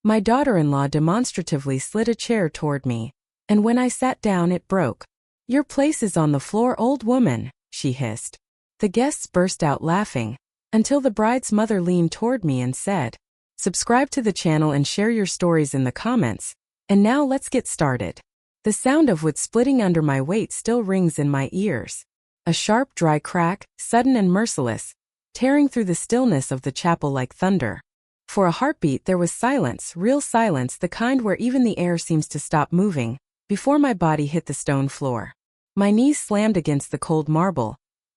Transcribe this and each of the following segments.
My daughter-in-law demonstratively slid a chair toward me, and when I sat down it broke. "Your place is on the floor, old woman," she hissed. The guests burst out laughing, until the bride's mother leaned toward me and said, "Subscribe to the channel and share your stories in the comments, and now let's get started." The sound of wood splitting under my weight still rings in my ears. A sharp, dry crack, sudden and merciless, tearing through the stillness of the chapel like thunder. For a heartbeat there was silence, real silence, the kind where even the air seems to stop moving, before my body hit the stone floor. My knees slammed against the cold marble,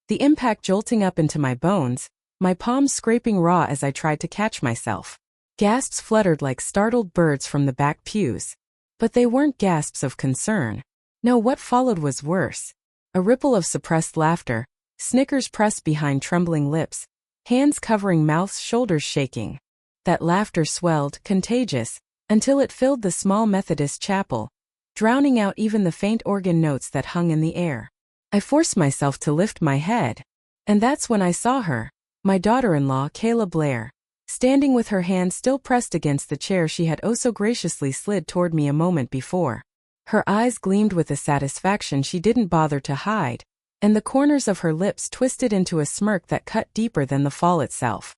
the impact jolting up into my bones, my palms scraping raw as I tried to catch myself. Gasps fluttered like startled birds from the back pews. But they weren't gasps of concern. No, what followed was worse. A ripple of suppressed laughter, snickers pressed behind trembling lips, hands covering mouths, shoulders shaking. That laughter swelled, contagious, until it filled the small Methodist chapel, drowning out even the faint organ notes that hung in the air. I forced myself to lift my head. And that's when I saw her, my daughter-in-law, Kayla Blair, standing with her hand still pressed against the chair she had oh so graciously slid toward me a moment before. Her eyes gleamed with a satisfaction she didn't bother to hide, and the corners of her lips twisted into a smirk that cut deeper than the fall itself.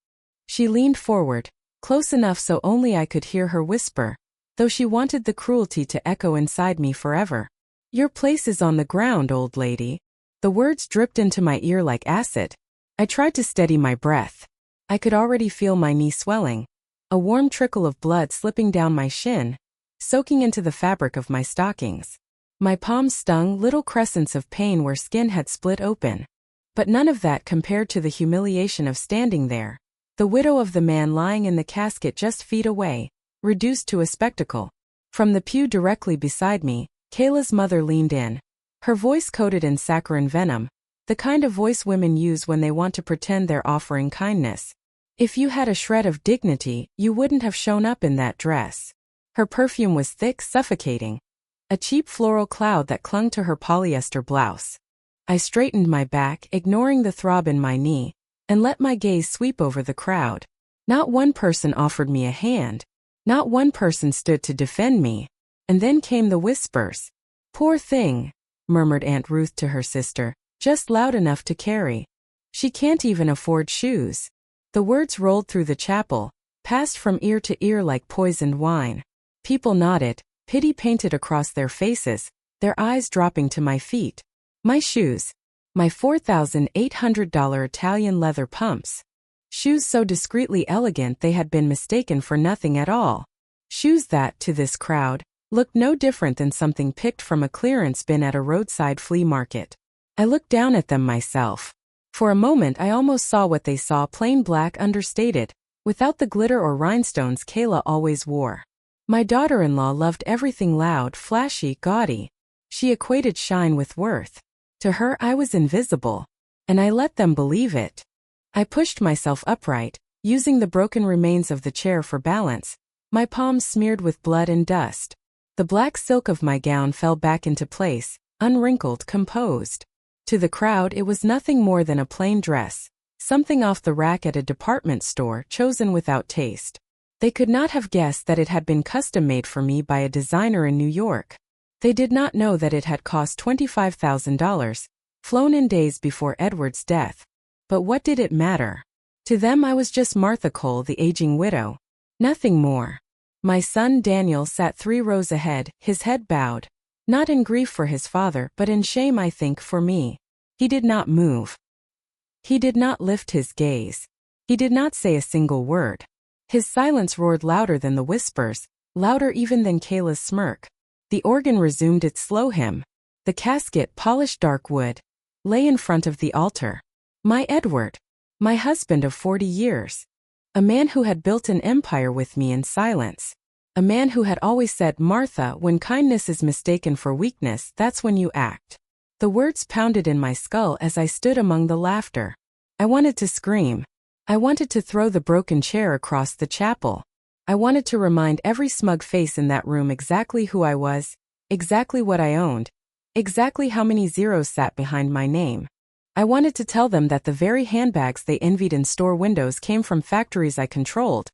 She leaned forward, close enough so only I could hear her whisper, though she wanted the cruelty to echo inside me forever. "Your place is on the ground, old lady." The words dripped into my ear like acid. I tried to steady my breath. I could already feel my knee swelling, a warm trickle of blood slipping down my shin, soaking into the fabric of my stockings. My palms stung, little crescents of pain where skin had split open. But none of that compared to the humiliation of standing there, the widow of the man lying in the casket just feet away, reduced to a spectacle. From the pew directly beside me, Kayla's mother leaned in, her voice coated in saccharine venom, the kind of voice women use when they want to pretend they're offering kindness. "If you had a shred of dignity, you wouldn't have shown up in that dress." Her perfume was thick, suffocating, a cheap floral cloud that clung to her polyester blouse. I straightened my back, ignoring the throb in my knee, and let my gaze sweep over the crowd. Not one person offered me a hand. Not one person stood to defend me. And then came the whispers. "Poor thing," murmured Aunt Ruth to her sister, just loud enough to carry. "She can't even afford shoes." The words rolled through the chapel, passed from ear to ear like poisoned wine. People nodded, pity painted across their faces, their eyes dropping to my feet. My shoes. My $4,800 Italian leather pumps. Shoes so discreetly elegant they had been mistaken for nothing at all. Shoes that, to this crowd, looked no different than something picked from a clearance bin at a roadside flea market. I looked down at them myself. For a moment I almost saw what they saw, plain black, understated, without the glitter or rhinestones Kayla always wore. My daughter-in-law loved everything loud, flashy, gaudy. She equated shine with worth. To her I was invisible, and I let them believe it. I pushed myself upright, using the broken remains of the chair for balance, my palms smeared with blood and dust. The black silk of my gown fell back into place, unwrinkled, composed. To the crowd it was nothing more than a plain dress, something off the rack at a department store, chosen without taste. They could not have guessed that it had been custom-made for me by a designer in New York. They did not know that it had cost $25,000, flown in days before Edward's death. But what did it matter? To them I was just Martha Cole, the aging widow. Nothing more. My son Daniel sat 3 rows ahead, his head bowed. Not in grief for his father, but in shame, I think, for me. He did not move. He did not lift his gaze. He did not say a single word. His silence roared louder than the whispers, louder even than Kayla's smirk. The organ resumed its slow hymn. The casket, polished dark wood, lay in front of the altar. My Edward. My husband of 40 years. A man who had built an empire with me in silence. A man who had always said, "Martha, when kindness is mistaken for weakness, that's when you act." The words pounded in my skull as I stood among the laughter. I wanted to scream. I wanted to throw the broken chair across the chapel. I wanted to remind every smug face in that room exactly who I was, exactly what I owned, exactly how many zeros sat behind my name. I wanted to tell them that the very handbags they envied in store windows came from factories I controlled,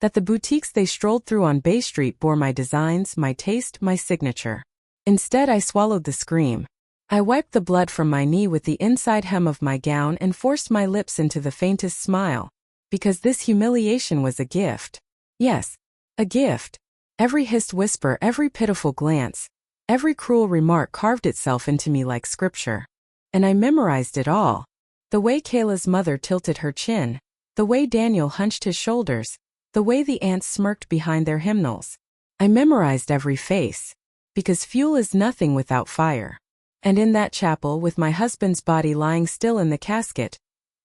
that the boutiques they strolled through on Bay Street bore my designs, my taste, my signature. Instead, I swallowed the scream. I wiped the blood from my knee with the inside hem of my gown and forced my lips into the faintest smile, because this humiliation was a gift. Yes, a gift. Every hissed whisper, every pitiful glance, every cruel remark carved itself into me like scripture. And I memorized it all. The way Kayla's mother tilted her chin, the way Daniel hunched his shoulders, the way the aunts smirked behind their hymnals. I memorized every face. Because fuel is nothing without fire. And in that chapel, with my husband's body lying still in the casket,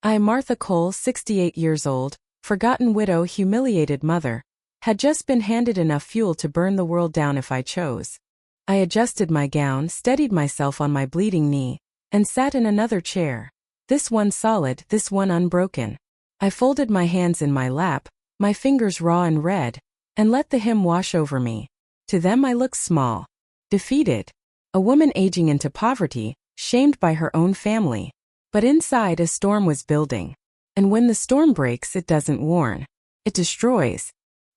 I, Martha Cole, 68 years old, forgotten widow, humiliated mother, had just been handed enough fuel to burn the world down if I chose. I adjusted my gown, steadied myself on my bleeding knee, and sat in another chair. This one solid, this one unbroken. I folded my hands in my lap, my fingers raw and red, and let the hymn wash over me. To them I looked small. Defeated. A woman aging into poverty, shamed by her own family. But inside a storm was building. And when the storm breaks, it doesn't warn. It destroys.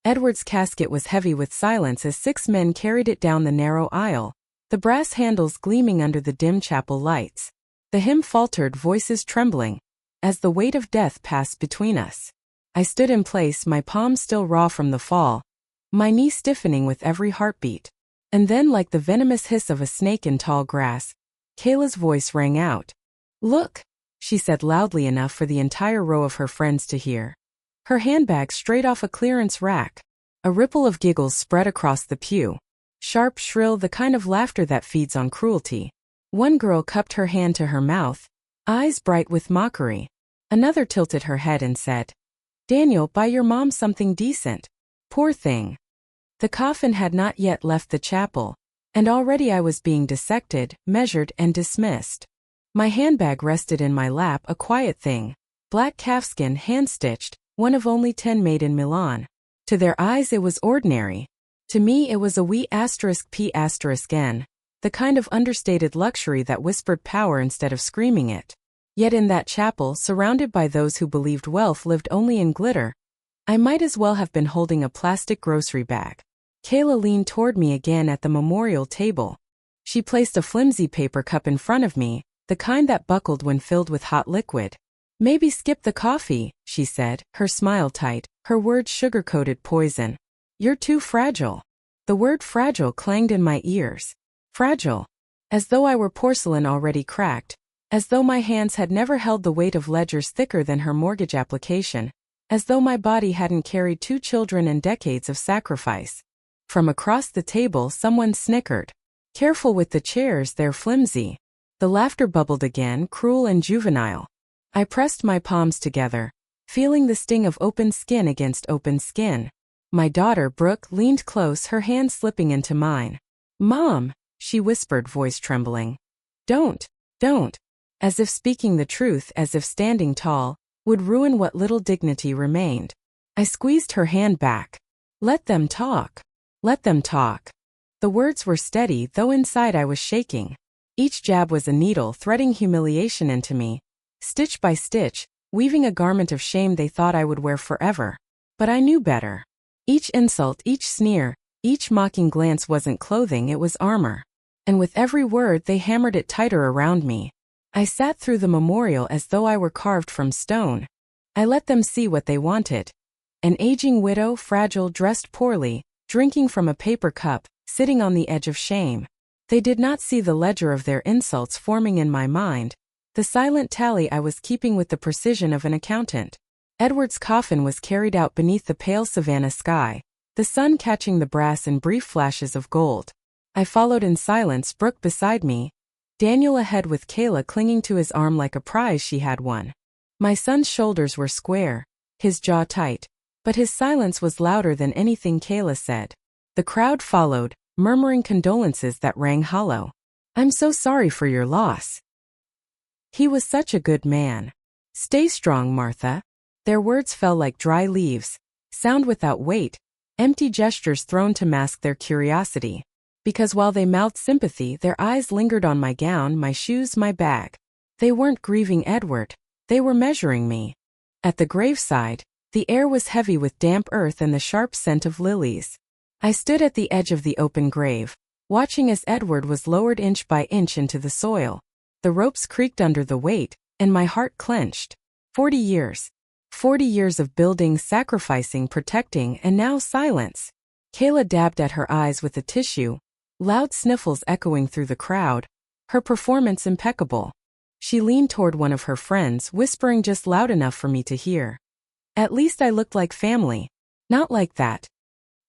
Edward's casket was heavy with silence as 6 men carried it down the narrow aisle, the brass handles gleaming under the dim chapel lights. The hymn faltered, voices trembling, as the weight of death passed between us. I stood in place, my palms still raw from the fall, my knee stiffening with every heartbeat. And then, like the venomous hiss of a snake in tall grass, Kayla's voice rang out. "Look," she said loudly enough for the entire row of her friends to hear. Her handbag straight off a clearance rack. A ripple of giggles spread across the pew. Sharp, shrill, the kind of laughter that feeds on cruelty. One girl cupped her hand to her mouth, eyes bright with mockery. Another tilted her head and said, "Daniel, buy your mom something decent. Poor thing." The coffin had not yet left the chapel, and already I was being dissected, measured, and dismissed. My handbag rested in my lap, a quiet thing, black calfskin, hand-stitched, one of only 10 made in Milan. To their eyes it was ordinary. To me it was a wee *p***n, the kind of understated luxury that whispered power instead of screaming it. Yet in that chapel, surrounded by those who believed wealth lived only in glitter, I might as well have been holding a plastic grocery bag. Kayla leaned toward me again at the memorial table. She placed a flimsy paper cup in front of me, the kind that buckled when filled with hot liquid. "Maybe skip the coffee," she said, her smile tight, her words sugar-coated poison. "You're too fragile." The word fragile clanged in my ears. Fragile. As though I were porcelain already cracked. As though my hands had never held the weight of ledgers thicker than her mortgage application. As though my body hadn't carried 2 children and decades of sacrifice. From across the table someone snickered. "Careful with the chairs, they're flimsy." The laughter bubbled again, cruel and juvenile. I pressed my palms together, feeling the sting of open skin against open skin. My daughter, Brooke, leaned close, her hand slipping into mine. "Mom," she whispered, voice trembling. Don't. As if speaking the truth, as if standing tall, would ruin what little dignity remained. I squeezed her hand back. Let them talk. Let them talk. The words were steady, though inside I was shaking. Each jab was a needle threading humiliation into me, stitch by stitch, weaving a garment of shame they thought I would wear forever. But I knew better. Each insult, each sneer, each mocking glance wasn't clothing, it was armor. And with every word they hammered it tighter around me. I sat through the memorial as though I were carved from stone. I let them see what they wanted. An aging widow, fragile, dressed poorly, drinking from a paper cup, sitting on the edge of shame. They did not see the ledger of their insults forming in my mind, the silent tally I was keeping with the precision of an accountant. Edward's coffin was carried out beneath the pale savannah sky, the sun catching the brass in brief flashes of gold. I followed in silence, Brooke beside me, Daniel ahead with Kayla clinging to his arm like a prize she had won. My son's shoulders were square, his jaw tight, but his silence was louder than anything Kayla said. The crowd followed, murmuring condolences that rang hollow. "I'm so sorry for your loss. He was such a good man. Stay strong, Martha." Their words fell like dry leaves, sound without weight, empty gestures thrown to mask their curiosity. Because while they mouthed sympathy, their eyes lingered on my gown, my shoes, my bag. They weren't grieving Edward, they were measuring me. At the graveside, The air was heavy with damp earth and the sharp scent of lilies. I stood at the edge of the open grave, watching as Edward was lowered inch by inch into the soil. The ropes creaked under the weight, and my heart clenched. 40 years. 40 years of building, sacrificing, protecting, and now silence. Kayla dabbed at her eyes with a tissue, loud sniffles echoing through the crowd, her performance impeccable. She leaned toward one of her friends, whispering just loud enough for me to hear. At least I looked like family. Not like that.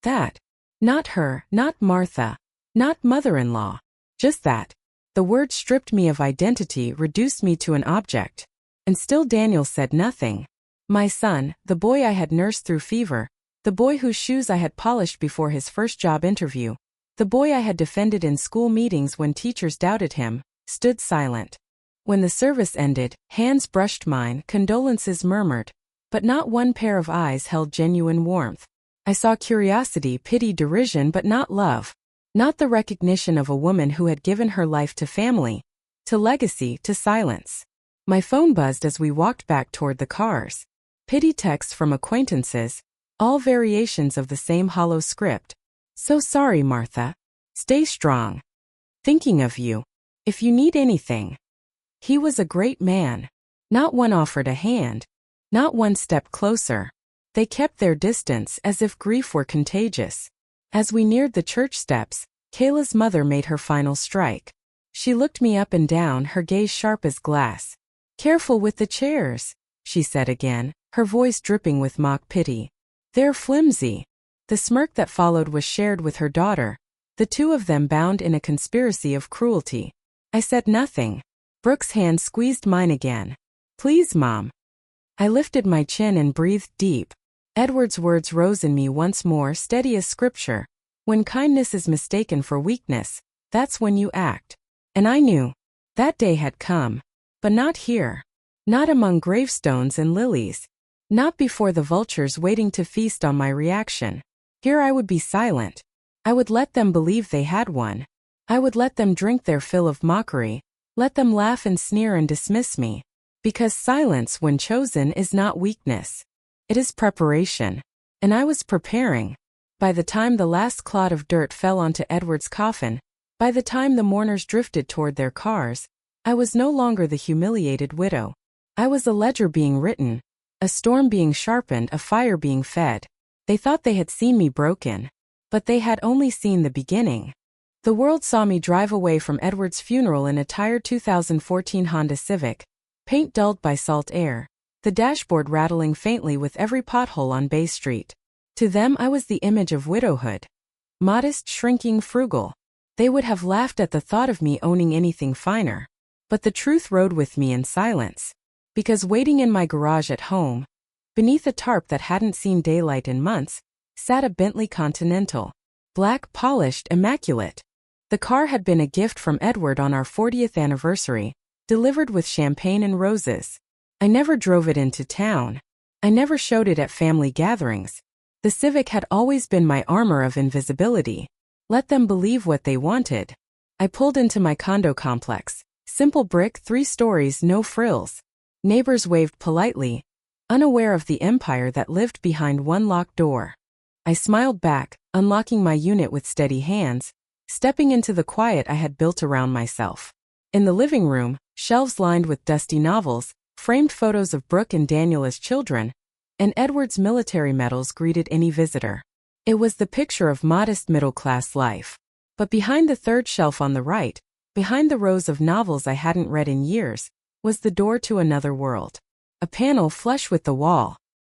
That. Not her, not Martha, not mother-in-law. Just that. The word stripped me of identity, reduced me to an object. And still Daniel said nothing. My son, the boy I had nursed through fever, the boy whose shoes I had polished before his first job interview, the boy I had defended in school meetings when teachers doubted him, stood silent. When the service ended, hands brushed mine, condolences murmured, but not one pair of eyes held genuine warmth. I saw curiosity, pity, derision, but not love. Not the recognition of a woman who had given her life to family, to legacy, to silence. My phone buzzed as we walked back toward the cars. Pity texts from acquaintances, all variations of the same hollow script. So sorry, Martha. Stay strong. Thinking of you. If you need anything. He was a great man. Not one offered a hand. Not one stepped closer. They kept their distance as if grief were contagious. As we neared the church steps, Kayla's mother made her final strike. She looked me up and down, her gaze sharp as glass. Careful with the chairs, she said again, her voice dripping with mock pity. They're flimsy. The smirk that followed was shared with her daughter, the two of them bound in a conspiracy of cruelty. I said nothing. Brooke's hand squeezed mine again. Please, Mom. I lifted my chin and breathed deep. Edward's words rose in me once more, steady as scripture. When kindness is mistaken for weakness, that's when you act. And I knew. That day had come. But not here. Not among gravestones and lilies. Not before the vultures waiting to feast on my reaction. Here I would be silent. I would let them believe they had one. I would let them drink their fill of mockery, let them laugh and sneer and dismiss me. Because silence, when chosen, is not weakness. It is preparation. And I was preparing. By the time the last clod of dirt fell onto Edward's coffin, by the time the mourners drifted toward their cars, I was no longer the humiliated widow. I was a ledger being written, a storm being sharpened, a fire being fed. They thought they had seen me broken. But they had only seen the beginning. The world saw me drive away from Edward's funeral in a tired 2014 Honda Civic, paint dulled by salt air, the dashboard rattling faintly with every pothole on Bay Street. To them I was the image of widowhood. Modest, shrinking, frugal. They would have laughed at the thought of me owning anything finer. But the truth rode with me in silence. Because waiting in my garage at home, beneath a tarp that hadn't seen daylight in months, sat a Bentley Continental. Black, polished, immaculate. The car had been a gift from Edward on our 40th anniversary, delivered with champagne and roses. I never drove it into town. I never showed it at family gatherings. The Civic had always been my armor of invisibility. Let them believe what they wanted. I pulled into my condo complex. Simple brick, 3 stories, no frills. Neighbors waved politely, unaware of the empire that lived behind one locked door. I smiled back, unlocking my unit with steady hands, stepping into the quiet I had built around myself. In the living room, shelves lined with dusty novels, framed photos of Brooke and Daniel as children, and Edward's military medals greeted any visitor. It was the picture of modest middle-class life. But behind the third shelf on the right, behind the rows of novels I hadn't read in years, was the door to another world. A panel flush with the wall.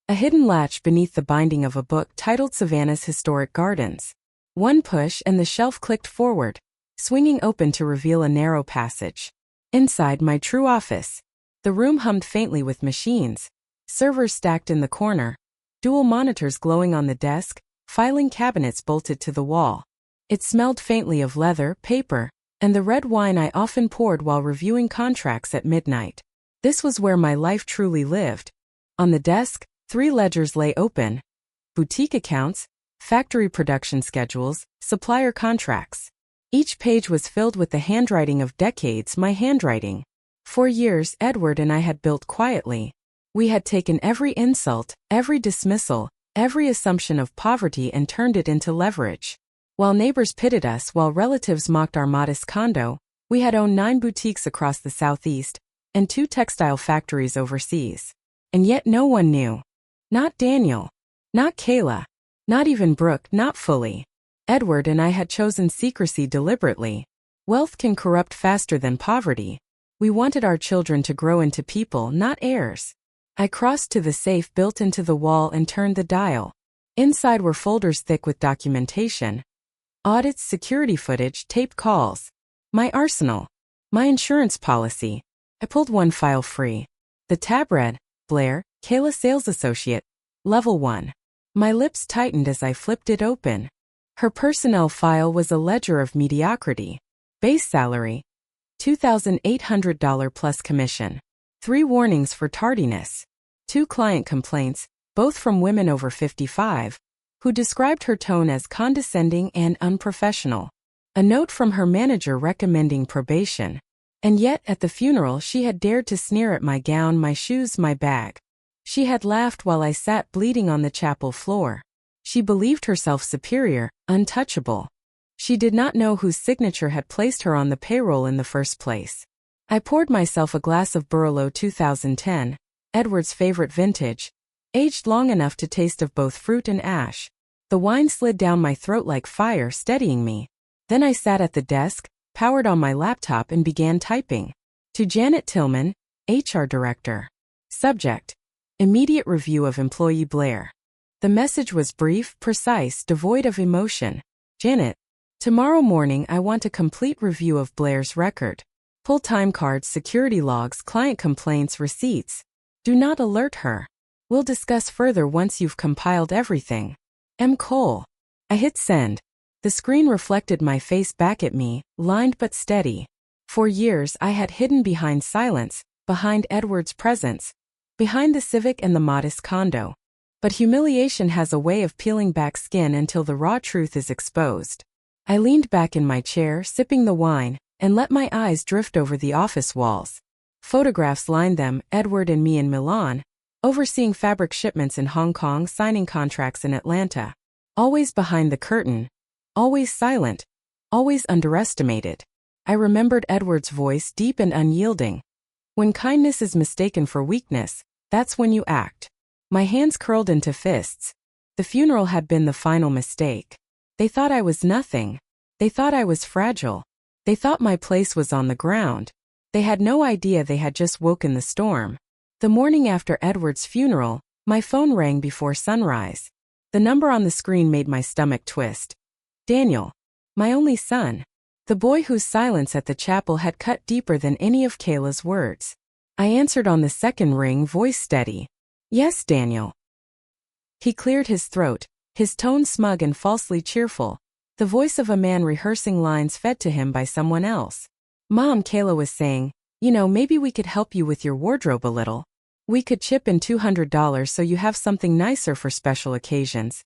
A hidden latch beneath the binding of a book titled Savannah's Historic Gardens. One push and the shelf clicked forward, swinging open to reveal a narrow passage. Inside, my true office. The room hummed faintly with machines, servers stacked in the corner, dual monitors glowing on the desk, filing cabinets bolted to the wall. It smelled faintly of leather, paper, and the red wine I often poured while reviewing contracts at midnight. This was where my life truly lived. On the desk, 3 ledgers lay open. Boutique accounts, factory production schedules, supplier contracts. Each page was filled with the handwriting of decades, my handwriting. For years, Edward and I had built quietly. We had taken every insult, every dismissal, every assumption of poverty and turned it into leverage. While neighbors pitted us, while relatives mocked our modest condo, we had owned 9 boutiques across the Southeast and 2 textile factories overseas. And yet no one knew. Not Daniel. Not Kayla. Not even Brooke, not fully. Edward and I had chosen secrecy deliberately. Wealth can corrupt faster than poverty. We wanted our children to grow into people, not heirs. I crossed to the safe built into the wall and turned the dial. Inside were folders thick with documentation. Audits, security footage, taped calls. My arsenal. My insurance policy. I pulled one file free. The tab read, Blair, Kayla Sales Associate. Level 1. My lips tightened as I flipped it open. Her personnel file was a ledger of mediocrity. Base salary, $2,800 plus commission. 3 warnings for tardiness. 2 client complaints, both from women over 55, who described her tone as condescending and unprofessional. A note from her manager recommending probation. And yet, at the funeral, she had dared to sneer at my gown, my shoes, my bag. She had laughed while I sat bleeding on the chapel floor. She believed herself superior, untouchable. She did not know whose signature had placed her on the payroll in the first place. I poured myself a glass of Barolo 2010, Edward's favorite vintage, aged long enough to taste of both fruit and ash. The wine slid down my throat like fire, steadying me. Then I sat at the desk, powered on my laptop, and began typing. To Janet Tillman, HR Director. Subject: Immediate review of employee Blair. The message was brief, precise, devoid of emotion. Janet, tomorrow morning I want a complete review of Blair's record. Pull time cards, security logs, client complaints, receipts. Do not alert her. We'll discuss further once you've compiled everything. M. Cole. I hit send. The screen reflected my face back at me, lined but steady. For years I had hidden behind silence, behind Edward's presence, behind the Civic and the modest condo. But humiliation has a way of peeling back skin until the raw truth is exposed. I leaned back in my chair, sipping the wine, and let my eyes drift over the office walls. Photographs lined them, Edward and me in Milan, overseeing fabric shipments in Hong Kong, signing contracts in Atlanta. Always behind the curtain, always silent, always underestimated. I remembered Edward's voice, deep and unyielding. When kindness is mistaken for weakness, that's when you act. My hands curled into fists. The funeral had been the final mistake. They thought I was nothing. They thought I was fragile. They thought my place was on the ground. They had no idea they had just woken the storm. The morning after Edward's funeral, my phone rang before sunrise. The number on the screen made my stomach twist. Daniel. My only son. The boy whose silence at the chapel had cut deeper than any of Kayla's words. I answered on the second ring, voice steady. Yes, Daniel. He cleared his throat, his tone smug and falsely cheerful, the voice of a man rehearsing lines fed to him by someone else. Mom, Kayla was saying, maybe we could help you with your wardrobe a little. We could chip in $200 so you have something nicer for special occasions.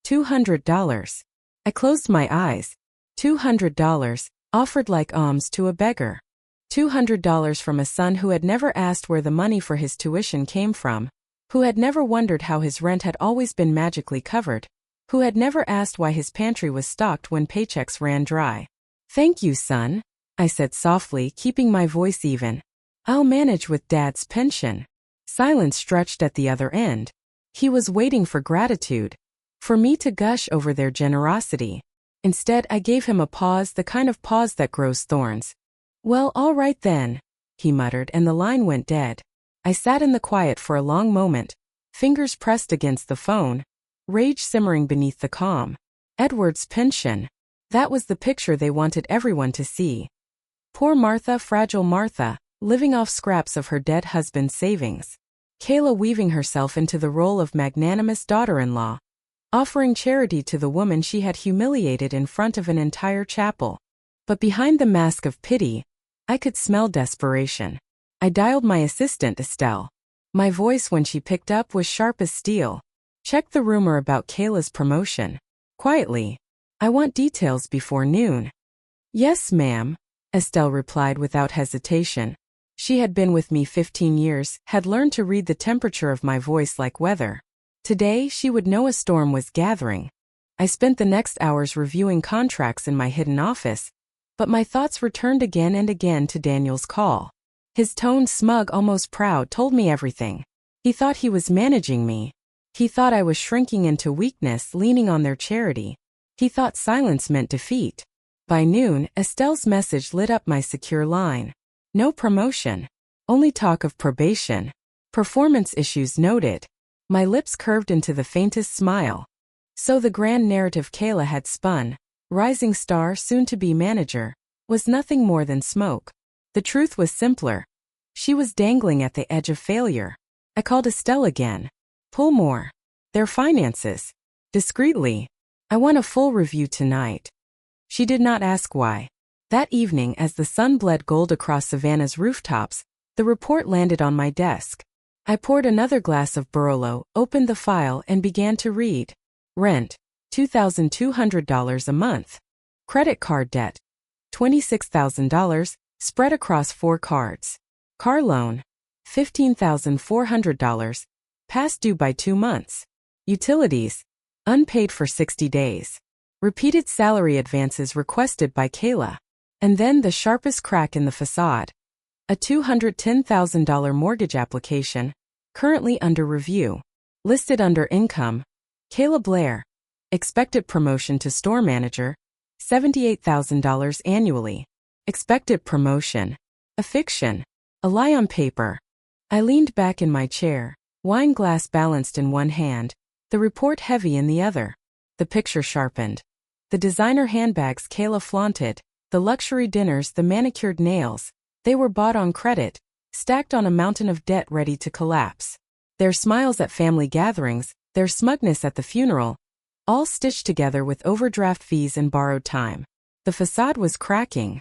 $200. I closed my eyes. $200, offered like alms to a beggar. $200 from a son who had never asked where the money for his tuition came from, who had never wondered how his rent had always been magically covered, who had never asked why his pantry was stocked when paychecks ran dry. Thank you, son, I said softly, keeping my voice even. I'll manage with Dad's pension. Silence stretched at the other end. He was waiting for gratitude, for me to gush over their generosity. Instead, I gave him a pause, the kind of pause that grows thorns. Well, all right then, he muttered, and the line went dead. I sat in the quiet for a long moment, fingers pressed against the phone, rage simmering beneath the calm. Edward's pension. That was the picture they wanted everyone to see. Poor Martha, fragile Martha, living off scraps of her dead husband's savings. Kayla weaving herself into the role of magnanimous daughter-in-law, offering charity to the woman she had humiliated in front of an entire chapel. But behind the mask of pity, I could smell desperation. I dialed my assistant, Estelle. My voice, when she picked up, was sharp as steel. Check the rumor about Kayla's promotion. Quietly. I want details before noon. Yes, ma'am, Estelle replied without hesitation. She had been with me 15 years, had learned to read the temperature of my voice like weather. Today, she would know a storm was gathering. I spent the next hours reviewing contracts in my hidden office, but my thoughts returned again and again to Daniel's call. His tone, smug, almost proud, told me everything. He thought he was managing me. He thought I was shrinking into weakness, leaning on their charity. He thought silence meant defeat. By noon, Estelle's message lit up my secure line. No promotion. Only talk of probation. Performance issues noted. My lips curved into the faintest smile. So the grand narrative Kayla had spun, rising star, soon-to-be manager, was nothing more than smoke. The truth was simpler. She was dangling at the edge of failure. I called Estelle again. Pull more. Their finances. Discreetly. I want a full review tonight. She did not ask why. That evening, as the sun bled gold across Savannah's rooftops, the report landed on my desk. I poured another glass of Barolo, opened the file, and began to read. Rent, $2,200 a month. Credit card debt, $26,000, spread across 4 cards. Car loan, $15,400, past due by 2 months. Utilities, unpaid for 60 days. Repeated salary advances requested by Kayla. And then the sharpest crack in the facade. A $210,000 mortgage application, currently under review. Listed under income, Kayla Blair. Expected promotion to store manager, $78,000 annually. Expected promotion. A fiction. A lie on paper. I leaned back in my chair, wine glass balanced in one hand, the report heavy in the other. The picture sharpened. The designer handbags Kayla flaunted, the luxury dinners, the manicured nails, they were bought on credit, stacked on a mountain of debt ready to collapse. Their smiles at family gatherings, their smugness at the funeral, all stitched together with overdraft fees and borrowed time. The facade was cracking.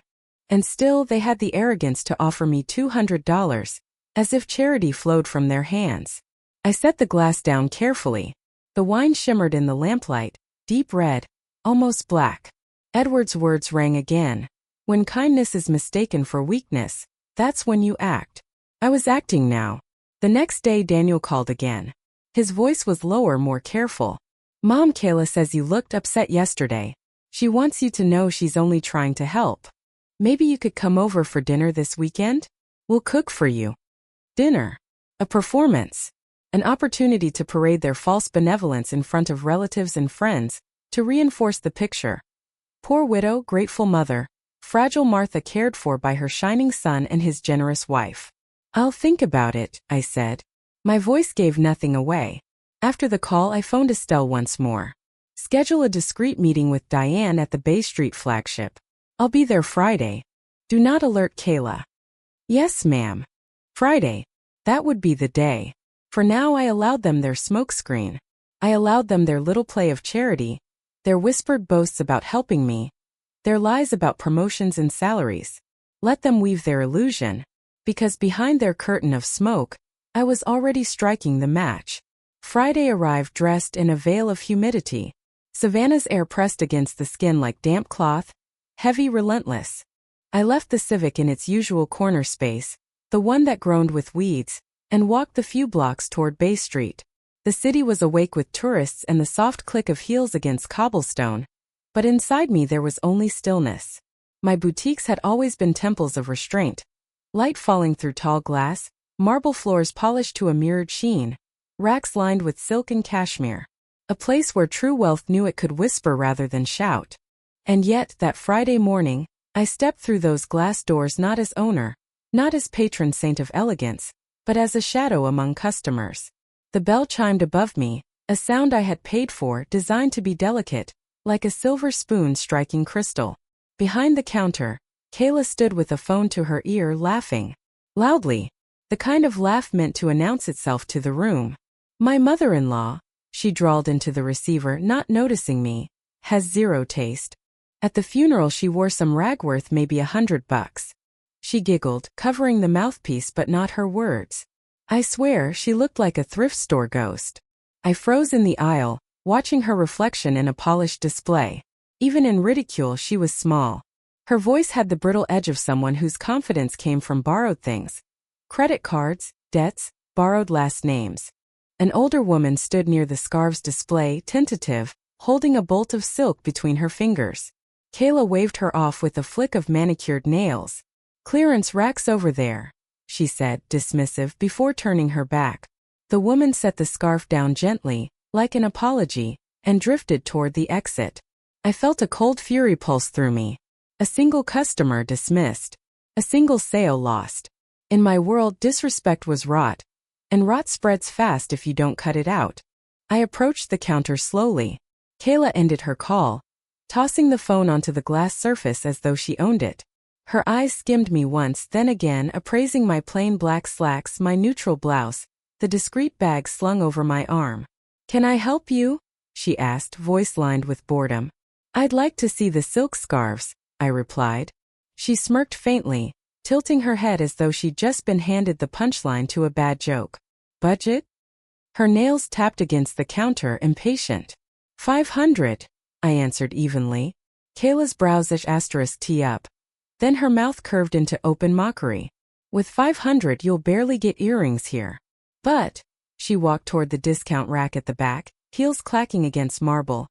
And still they had the arrogance to offer me $200, as if charity flowed from their hands. I set the glass down carefully. The wine shimmered in the lamplight, deep red, almost black. Edward's words rang again. When kindness is mistaken for weakness, that's when you act. I was acting now. The next day Daniel called again. His voice was lower, more careful. Mom, Kayla says you looked upset yesterday. She wants you to know she's only trying to help. Maybe you could come over for dinner this weekend? We'll cook for you. Dinner. A performance. An opportunity to parade their false benevolence in front of relatives and friends, to reinforce the picture. Poor widow, grateful mother, fragile Martha cared for by her shining son and his generous wife. I'll think about it, I said. My voice gave nothing away. After the call, I phoned Estelle once more. Schedule a discreet meeting with Diane at the Bay Street flagship. I'll be there Friday. Do not alert Kayla. Yes, ma'am. Friday. That would be the day. For now I allowed them their smokescreen. I allowed them their little play of charity, their whispered boasts about helping me, their lies about promotions and salaries. Let them weave their illusion, because behind their curtain of smoke, I was already striking the match. Friday arrived dressed in a veil of humidity. Savannah's air pressed against the skin like damp cloth, heavy, relentless. I left the Civic in its usual corner space, the one that groaned with weeds, and walked the few blocks toward Bay Street. The city was awake with tourists and the soft click of heels against cobblestone, but inside me there was only stillness. My boutiques had always been temples of restraint. Light falling through tall glass, marble floors polished to a mirrored sheen, racks lined with silk and cashmere. A place where true wealth knew it could whisper rather than shout. And yet, that Friday morning, I stepped through those glass doors not as owner, not as patron saint of elegance, but as a shadow among customers. The bell chimed above me, a sound I had paid for, designed to be delicate, like a silver spoon striking crystal. Behind the counter, Kayla stood with a phone to her ear, laughing. Loudly. The kind of laugh meant to announce itself to the room. My mother-in-law, she drawled into the receiver, not noticing me, has zero taste. At the funeral she wore some rag worth maybe $100. She giggled, covering the mouthpiece but not her words. I swear she looked like a thrift store ghost. I froze in the aisle, watching her reflection in a polished display. Even in ridicule she was small. Her voice had the brittle edge of someone whose confidence came from borrowed things, Credit cards, debts, borrowed last names. An older woman stood near the scarves display, tentative, holding a bolt of silk between her fingers. Kayla waved her off with a flick of manicured nails. Clearance racks over there, she said, dismissive, before turning her back. The woman set the scarf down gently, like an apology, and drifted toward the exit. I felt a cold fury pulse through me. A single customer dismissed. A single sale lost. In my world, disrespect was rot. And rot spreads fast if you don't cut it out. I approached the counter slowly. Kayla ended her call, tossing the phone onto the glass surface as though she owned it. Her eyes skimmed me once, then again, appraising my plain black slacks, my neutral blouse, the discreet bag slung over my arm. "Can I help you?" she asked, voice lined with boredom. "I'd like to see the silk scarves," I replied. She smirked faintly, tilting her head as though she'd just been handed the punchline to a bad joke. "Budget?" Her nails tapped against the counter, impatient. "500, I answered evenly. Kayla's brows **tee up. Then her mouth curved into open mockery. "With 500 you'll barely get earrings here." "But," she walked toward the discount rack at the back, heels clacking against marble.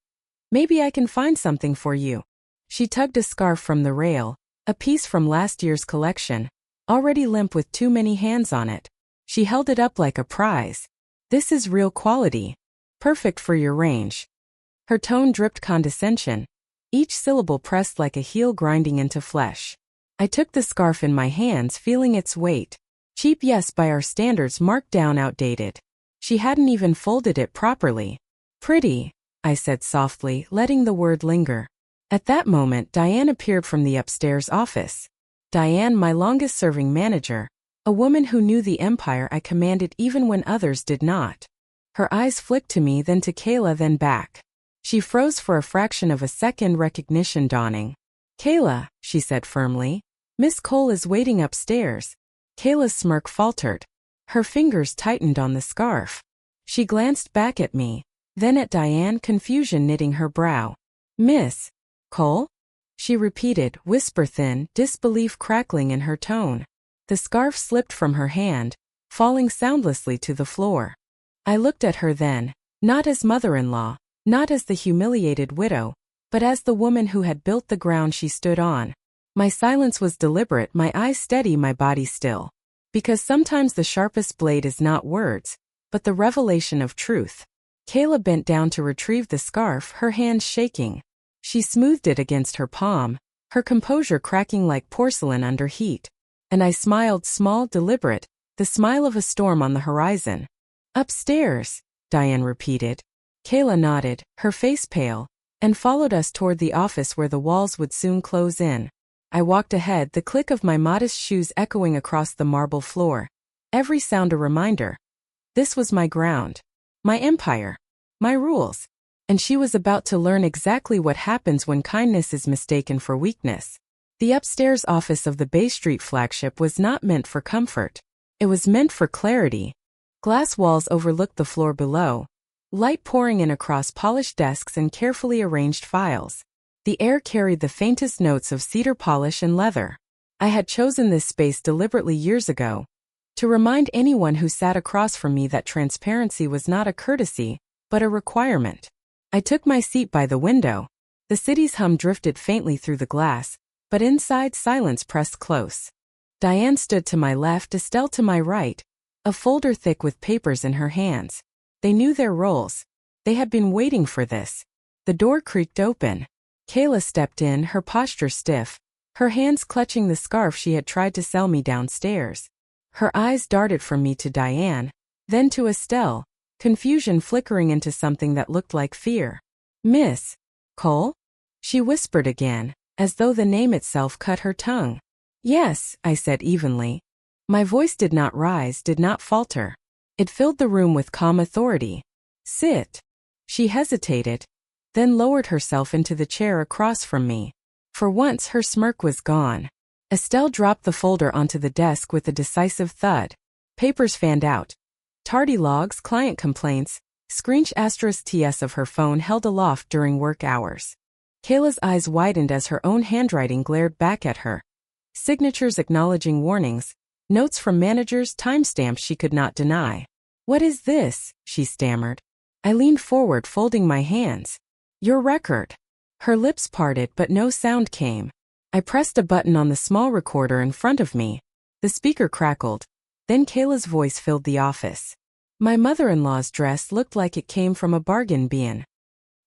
"Maybe I can find something for you." She tugged a scarf from the rail, a piece from last year's collection, already limp with too many hands on it. She held it up like a prize. "This is real quality. Perfect for your range." Her tone dripped condescension, each syllable pressed like a heel grinding into flesh. I took the scarf in my hands, feeling its weight. Cheap, yes, by our standards, marked down, outdated. She hadn't even folded it properly. "Pretty," I said softly, letting the word linger. At that moment, Diane appeared from the upstairs office. Diane, my longest-serving manager, a woman who knew the empire I commanded even when others did not. Her eyes flicked to me, then to Kayla, then back. She froze for a fraction of a second, recognition dawning. "Kayla," she said firmly, "Miss Cole is waiting upstairs." Kayla's smirk faltered. Her fingers tightened on the scarf. She glanced back at me, then at Diane, confusion knitting her brow. "Miss Cole?" she repeated, whisper thin, disbelief crackling in her tone. The scarf slipped from her hand, falling soundlessly to the floor. I looked at her then, not as mother-in-law, not as the humiliated widow, but as the woman who had built the ground she stood on. My silence was deliberate, my eyes steady, my body still. Because sometimes the sharpest blade is not words, but the revelation of truth. Kayla bent down to retrieve the scarf, her hands shaking. She smoothed it against her palm, her composure cracking like porcelain under heat. And I smiled, small, deliberate, the smile of a storm on the horizon. "Upstairs," Diane repeated. Kayla nodded, her face pale, and followed us toward the office where the walls would soon close in. I walked ahead, the click of my modest shoes echoing across the marble floor. Every sound a reminder. This was my ground, my empire, my rules. And she was about to learn exactly what happens when kindness is mistaken for weakness. The upstairs office of the Bay Street flagship was not meant for comfort. It was meant for clarity. Glass walls overlooked the floor below, light pouring in across polished desks and carefully arranged files. The air carried the faintest notes of cedar polish and leather. I had chosen this space deliberately years ago, to remind anyone who sat across from me that transparency was not a courtesy, but a requirement. I took my seat by the window. The city's hum drifted faintly through the glass, but inside silence pressed close. Diane stood to my left, Estelle to my right, a folder thick with papers in her hands. They knew their roles. They had been waiting for this. The door creaked open. Kayla stepped in, her posture stiff, her hands clutching the scarf she had tried to sell me downstairs. Her eyes darted from me to Diane, then to Estelle, confusion flickering into something that looked like fear. "Miss Cole?" she whispered again, as though the name itself cut her tongue. "Yes," I said evenly. My voice did not rise, did not falter. It filled the room with calm authority. "Sit." She hesitated, then lowered herself into the chair across from me. For once her smirk was gone. Estelle dropped the folder onto the desk with a decisive thud. Papers fanned out. Tardy logs, client complaints, **TS of her phone held aloft during work hours. Kayla's eyes widened as her own handwriting glared back at her. Signatures acknowledging warnings, Notes from managers, timestamps she could not deny. What is this? She stammered. I leaned forward, folding my hands. Your record. Her lips parted, but no sound came. I pressed a button on the small recorder in front of me. The speaker crackled. Then Kayla's voice filled the office. My mother-in-law's dress looked like it came from a bargain bin.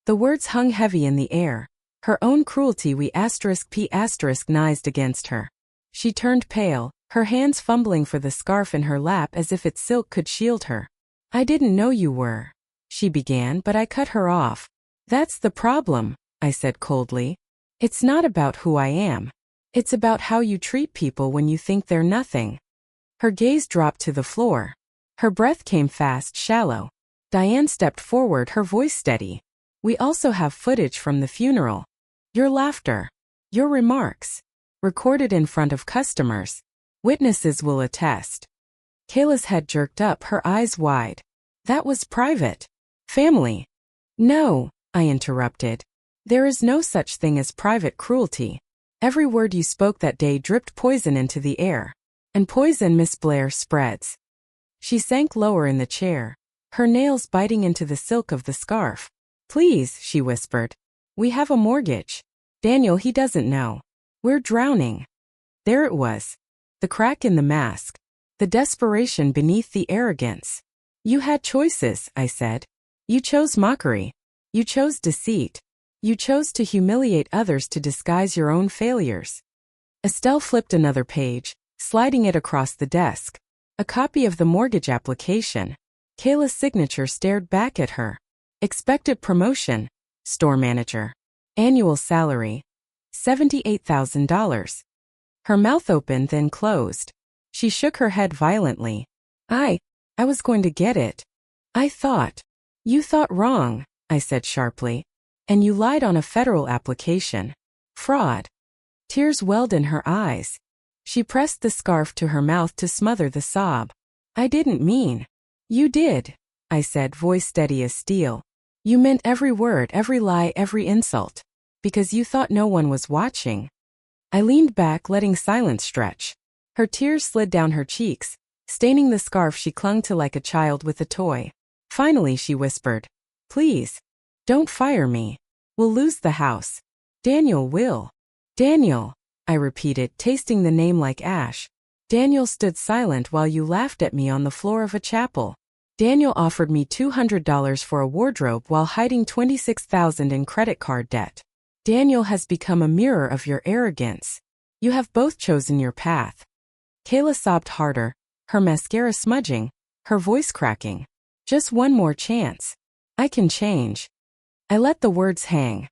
The words hung heavy in the air. Her own cruelty we *p***nized against her. She turned pale, her hands fumbling for the scarf in her lap as if its silk could shield her. I didn't know you were. She began, but I cut her off. That's the problem, I said coldly. It's not about who I am. It's about how you treat people when you think they're nothing. Her gaze dropped to the floor. Her breath came fast, shallow. Diane stepped forward, her voice steady. We also have footage from the funeral. Your laughter. Your remarks. Recorded in front of customers. Witnesses will attest. Kayla's head jerked up, her eyes wide. That was private. Family. No, I interrupted. There is no such thing as private cruelty. Every word you spoke that day dripped poison into the air. And poison, Miss Blair, spreads. She sank lower in the chair, her nails biting into the silk of the scarf. Please, she whispered. We have a mortgage. Daniel, he doesn't know. We're drowning. There it was. The crack in the mask. The desperation beneath the arrogance. You had choices, I said. You chose mockery. You chose deceit. You chose to humiliate others to disguise your own failures. Estelle flipped another page, sliding it across the desk. A copy of the mortgage application. Kayla's signature stared back at her. Expected promotion. Store manager. Annual salary. $78,000. Her mouth opened, then closed. She shook her head violently. I was going to get it. I thought. You thought wrong, I said sharply. And you lied on a federal application. Fraud. Tears welled in her eyes. She pressed the scarf to her mouth to smother the sob. I didn't mean. You did, I said, voice steady as steel. You meant every word, every lie, every insult. Because you thought no one was watching. I leaned back, letting silence stretch. Her tears slid down her cheeks, staining the scarf she clung to like a child with a toy. Finally, she whispered, Please. Don't fire me. We'll lose the house. Daniel will. Daniel, I repeated, tasting the name like ash. Daniel stood silent while you laughed at me on the floor of a chapel. Daniel offered me $200 for a wardrobe while hiding $26,000 in credit card debt. Daniel has become a mirror of your arrogance. You have both chosen your path. Kayla sobbed harder, her mascara smudging, her voice cracking. Just one more chance. I can change. I let the words hang.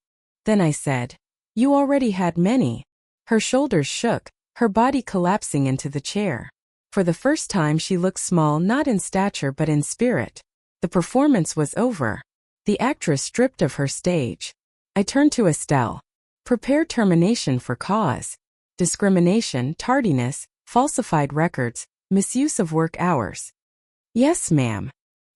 Then I said, You already had many. Her shoulders shook, her body collapsing into the chair. For the first time she looked small, not in stature but in spirit. The performance was over. The actress stripped of her stage. I turned to Estelle. Prepare termination for cause. Discrimination, tardiness, falsified records, misuse of work hours. Yes, ma'am.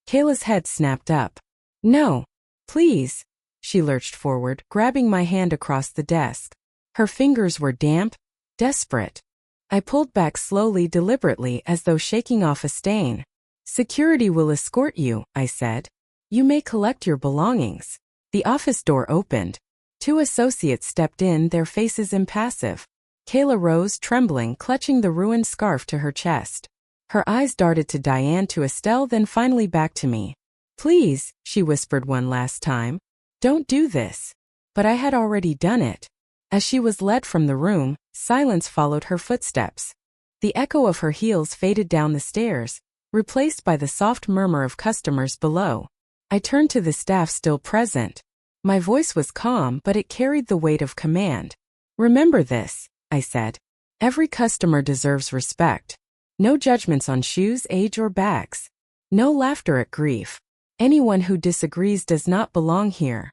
Kayla's head snapped up. No. Please. She lurched forward, grabbing my hand across the desk. Her fingers were damp, desperate. I pulled back slowly, deliberately, as though shaking off a stain. Security will escort you, I said. You may collect your belongings. The office door opened. 2 associates stepped in, their faces impassive. Kayla rose, trembling, clutching the ruined scarf to her chest. Her eyes darted to Diane, to Estelle, then finally back to me. Please, she whispered one last time. Don't do this. But I had already done it. As she was led from the room, silence followed her footsteps. The echo of her heels faded down the stairs, replaced by the soft murmur of customers below. I turned to the staff still present. My voice was calm, but it carried the weight of command. Remember this, I said. Every customer deserves respect. No judgments on shoes, age, or bags. No laughter at grief. Anyone who disagrees does not belong here.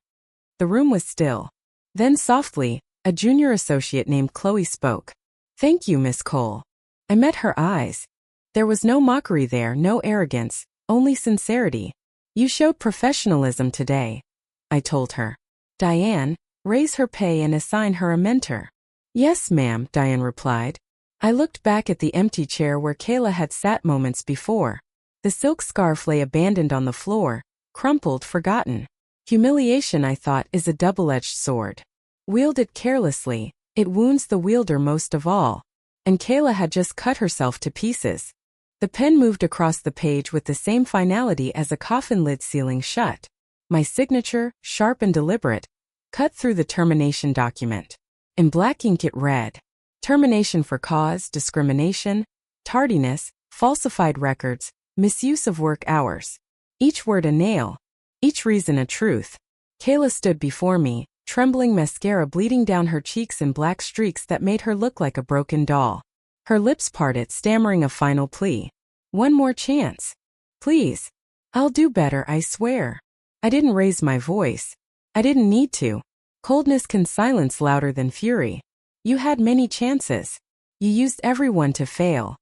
The room was still. Then softly, a junior associate named Chloe spoke. Thank you, Miss Cole. I met her eyes. There was no mockery there, no arrogance, only sincerity. You showed professionalism today, I told her. Diane, raise her pay and assign her a mentor. Yes, ma'am, Diane replied. I looked back at the empty chair where Kayla had sat moments before. The silk scarf lay abandoned on the floor, crumpled, forgotten. Humiliation, I thought, is a double-edged sword. Wielded carelessly, it wounds the wielder most of all. And Kayla had just cut herself to pieces. The pen moved across the page with the same finality as a coffin lid sealing shut. My signature, sharp and deliberate, cut through the termination document. In black ink it read, "Termination for cause, discrimination, tardiness, falsified records, misuse of work hours." Each word a nail, each reason a truth. Kayla stood before me, trembling, mascara bleeding down her cheeks in black streaks that made her look like a broken doll. Her lips parted, stammering a final plea. "One more chance. Please. I'll do better, I swear." I didn't raise my voice. I didn't need to. Coldness can silence louder than fury. "You had many chances. You used every one to fail."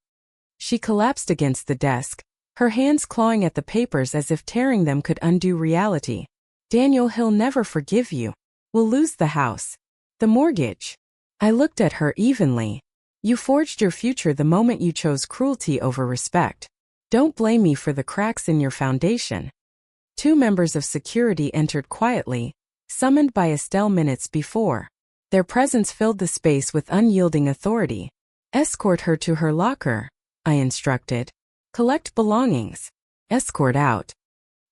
She collapsed against the desk, her hands clawing at the papers as if tearing them could undo reality. "Daniel, he'll never forgive you. We'll lose the house. The mortgage." I looked at her evenly. "You forged your future the moment you chose cruelty over respect. Don't blame me for the cracks in your foundation." 2 members of security entered quietly, summoned by Estelle minutes before. Their presence filled the space with unyielding authority. "Escort her to her locker," I instructed. "Collect belongings. Escort out."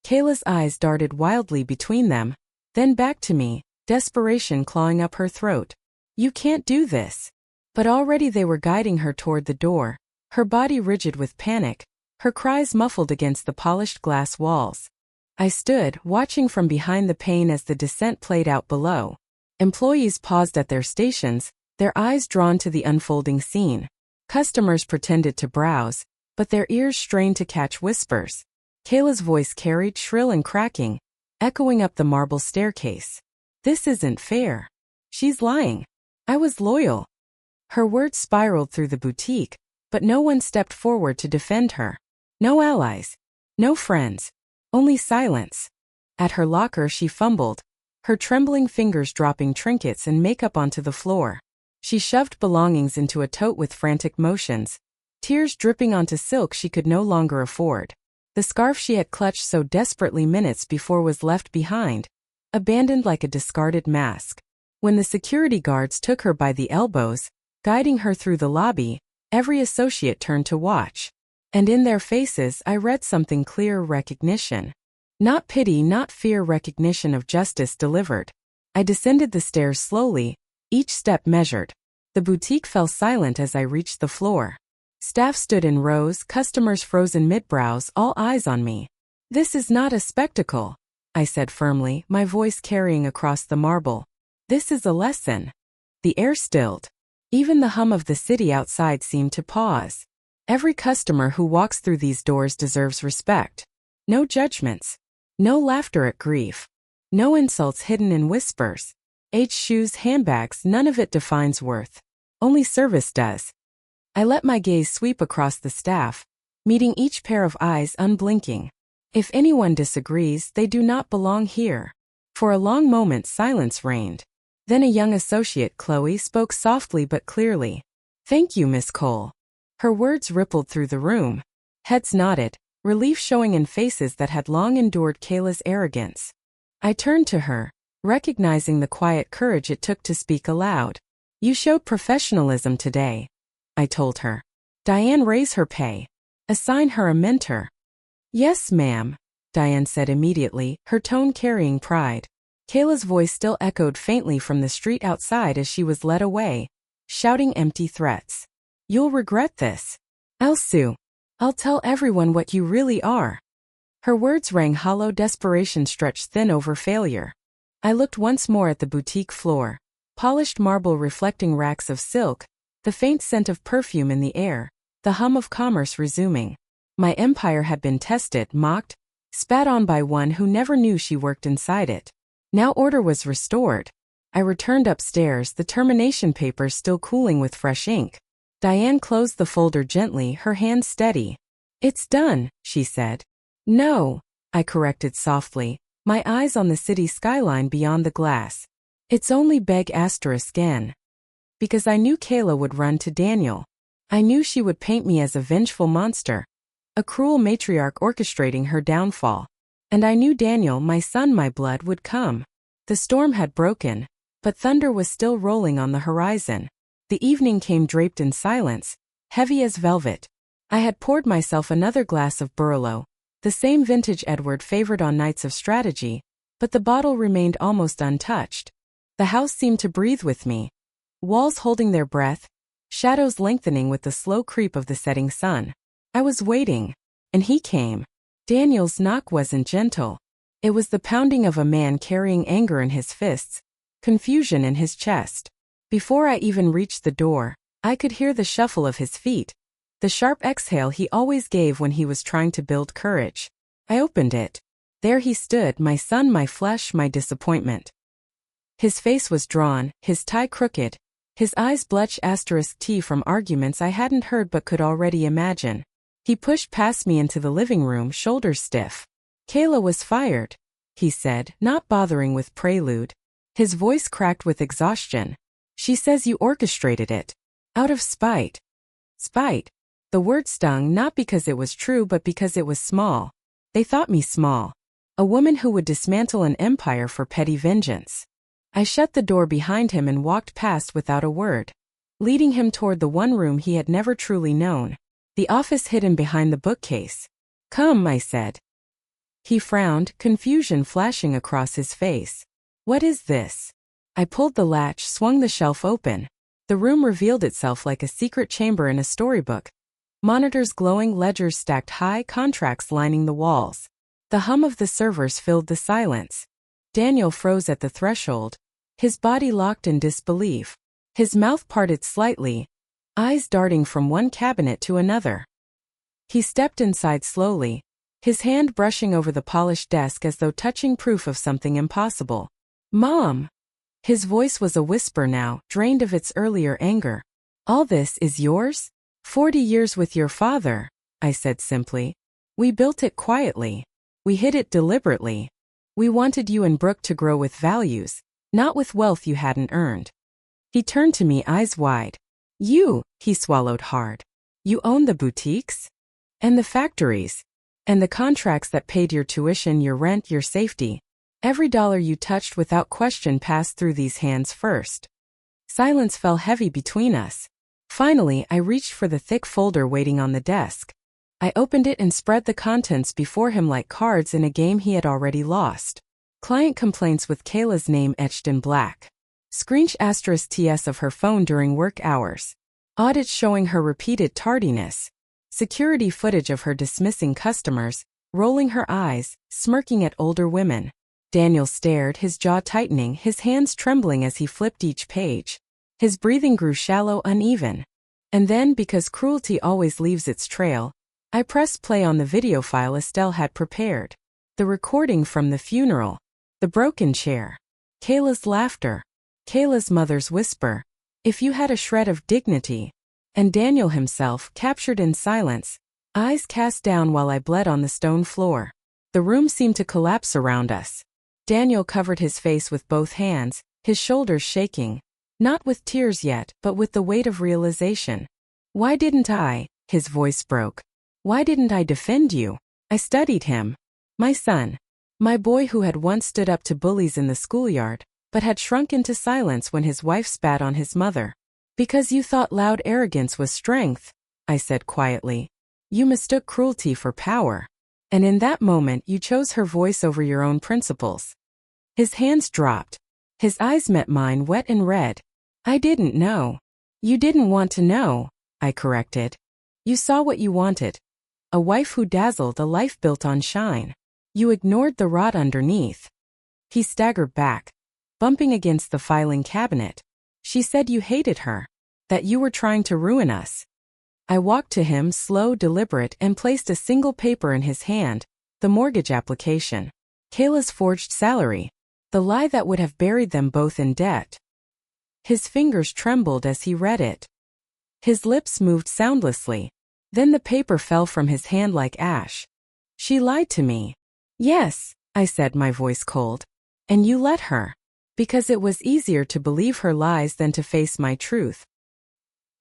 Kayla's eyes darted wildly between them, then back to me, desperation clawing up her throat. "You can't do this." But already they were guiding her toward the door, her body rigid with panic, her cries muffled against the polished glass walls. I stood, watching from behind the pane as the descent played out below. Employees paused at their stations, their eyes drawn to the unfolding scene. Customers pretended to browse, but their ears strained to catch whispers. Kayla's voice carried, shrill and cracking, echoing up the marble staircase. "This isn't fair. She's lying. I was loyal." Her words spiraled through the boutique, but no one stepped forward to defend her. No allies. No friends. Only silence. At her locker she fumbled, her trembling fingers dropping trinkets and makeup onto the floor. She shoved belongings into a tote with frantic motions, tears dripping onto silk she could no longer afford. The scarf she had clutched so desperately minutes before was left behind, abandoned like a discarded mask. When the security guards took her by the elbows, guiding her through the lobby, every associate turned to watch. And in their faces I read something clear: recognition. Not pity, not fear, recognition of justice delivered. I descended the stairs slowly, each step measured. The boutique fell silent as I reached the floor. Staff stood in rows, customers frozen mid-brows, all eyes on me. "This is not a spectacle," I said firmly, my voice carrying across the marble. "This is a lesson." The air stilled. Even the hum of the city outside seemed to pause. Every customer who walks through these doors deserves respect. No judgments. No laughter at grief. No insults hidden in whispers. Age, shoes, handbags, none of it defines worth. Only service does. I let my gaze sweep across the staff, meeting each pair of eyes unblinking. If anyone disagrees, they do not belong here. For a long moment silence reigned. Then a young associate, Chloe, spoke softly but clearly. "Thank you, Miss Cole." Her words rippled through the room. Heads nodded, relief showing in faces that had long endured Kayla's arrogance. I turned to her, recognizing the quiet courage it took to speak aloud. "You showed professionalism today," I told her. "Diane, raise her pay. Assign her a mentor." "Yes, ma'am," Diane said immediately, her tone carrying pride. Kayla's voice still echoed faintly from the street outside as she was led away, shouting empty threats. "You'll regret this. I'll sue. I'll tell everyone what you really are." Her words rang hollow, desperation stretched thin over failure. I looked once more at the boutique floor. Polished marble reflecting racks of silk, the faint scent of perfume in the air, the hum of commerce resuming. My empire had been tested, mocked, spat on by one who never knew she worked inside it. Now order was restored. I returned upstairs, the termination papers still cooling with fresh ink. Diane closed the folder gently, her hand steady. "It's done," she said. "No," I corrected softly, my eyes on the city skyline beyond the glass. "It's only beg***n. Because I knew Kayla would run to Daniel. I knew she would paint me as a vengeful monster, a cruel matriarch orchestrating her downfall. And I knew Daniel, my son, my blood, would come. The storm had broken, but thunder was still rolling on the horizon. The evening came draped in silence, heavy as velvet. I had poured myself another glass of Burlo, the same vintage Edward favored on nights of strategy, but the bottle remained almost untouched. The house seemed to breathe with me, walls holding their breath, shadows lengthening with the slow creep of the setting sun. I was waiting, and he came. Daniel's knock wasn't gentle. It was the pounding of a man carrying anger in his fists, confusion in his chest. Before I even reached the door, I could hear the shuffle of his feet, the sharp exhale he always gave when he was trying to build courage. I opened it. There he stood, my son, my flesh, my disappointment. His face was drawn, his tie crooked, his eyes blush *T from arguments I hadn't heard but could already imagine. He pushed past me into the living room, shoulders stiff. "Kayla was fired," he said, not bothering with prelude. His voice cracked with exhaustion. "She says you orchestrated it. Out of spite." Spite. The word stung not because it was true but because it was small. They thought me small. A woman who would dismantle an empire for petty vengeance. I shut the door behind him and walked past without a word, leading him toward the one room he had never truly known, the office hidden behind the bookcase. "Come," I said. He frowned, confusion flashing across his face. "What is this?" I pulled the latch, swung the shelf open. The room revealed itself like a secret chamber in a storybook. Monitors glowing, ledgers stacked high, contracts lining the walls. The hum of the servers filled the silence. Daniel froze at the threshold, his body locked in disbelief. His mouth parted slightly, eyes darting from one cabinet to another. He stepped inside slowly, his hand brushing over the polished desk as though touching proof of something impossible. "Mom!" His voice was a whisper now, drained of its earlier anger. "All this is yours? 40 years with your father," I said simply. "We built it quietly. We hid it deliberately. We wanted you and Brooke to grow with values, not with wealth you hadn't earned." He turned to me, eyes wide. "You," he swallowed hard. "You own the boutiques? And the factories? And the contracts that paid your tuition, your rent, your safety. Every dollar you touched without question passed through these hands first." Silence fell heavy between us. Finally, I reached for the thick folder waiting on the desk. I opened it and spread the contents before him like cards in a game he had already lost. Client complaints with Kayla's name etched in black. Screensh *TS of her phone during work hours. Audits showing her repeated tardiness. Security footage of her dismissing customers, rolling her eyes, smirking at older women. Daniel stared, his jaw tightening, his hands trembling as he flipped each page. His breathing grew shallow, uneven. And then, because cruelty always leaves its trail, I pressed play on the video file Estelle had prepared. The recording from the funeral. The broken chair. Kayla's laughter. Kayla's mother's whisper. "If you had a shred of dignity." And Daniel himself, captured in silence, eyes cast down while I bled on the stone floor. The room seemed to collapse around us. Daniel covered his face with both hands, his shoulders shaking. Not with tears yet, but with the weight of realization. "Why didn't I?" His voice broke. "Why didn't I defend you?" I studied him. My son. My boy who had once stood up to bullies in the schoolyard, but had shrunk into silence when his wife spat on his mother. "Because you thought loud arrogance was strength," I said quietly. "You mistook cruelty for power. And in that moment you chose her voice over your own principles." His hands dropped. His eyes met mine, wet and red. "I didn't know." "You didn't want to know," I corrected. "You saw what you wanted. A wife who dazzled, a life built on shine. You ignored the rot underneath." He staggered back, bumping against the filing cabinet. "She said you hated her. That you were trying to ruin us." I walked to him, slow, deliberate, and placed a single paper in his hand, the mortgage application. Kayla's forged salary. The lie that would have buried them both in debt. His fingers trembled as he read it. His lips moved soundlessly. Then the paper fell from his hand like ash. "She lied to me." "Yes," I said, my voice cold. "And you let her. Because it was easier to believe her lies than to face my truth."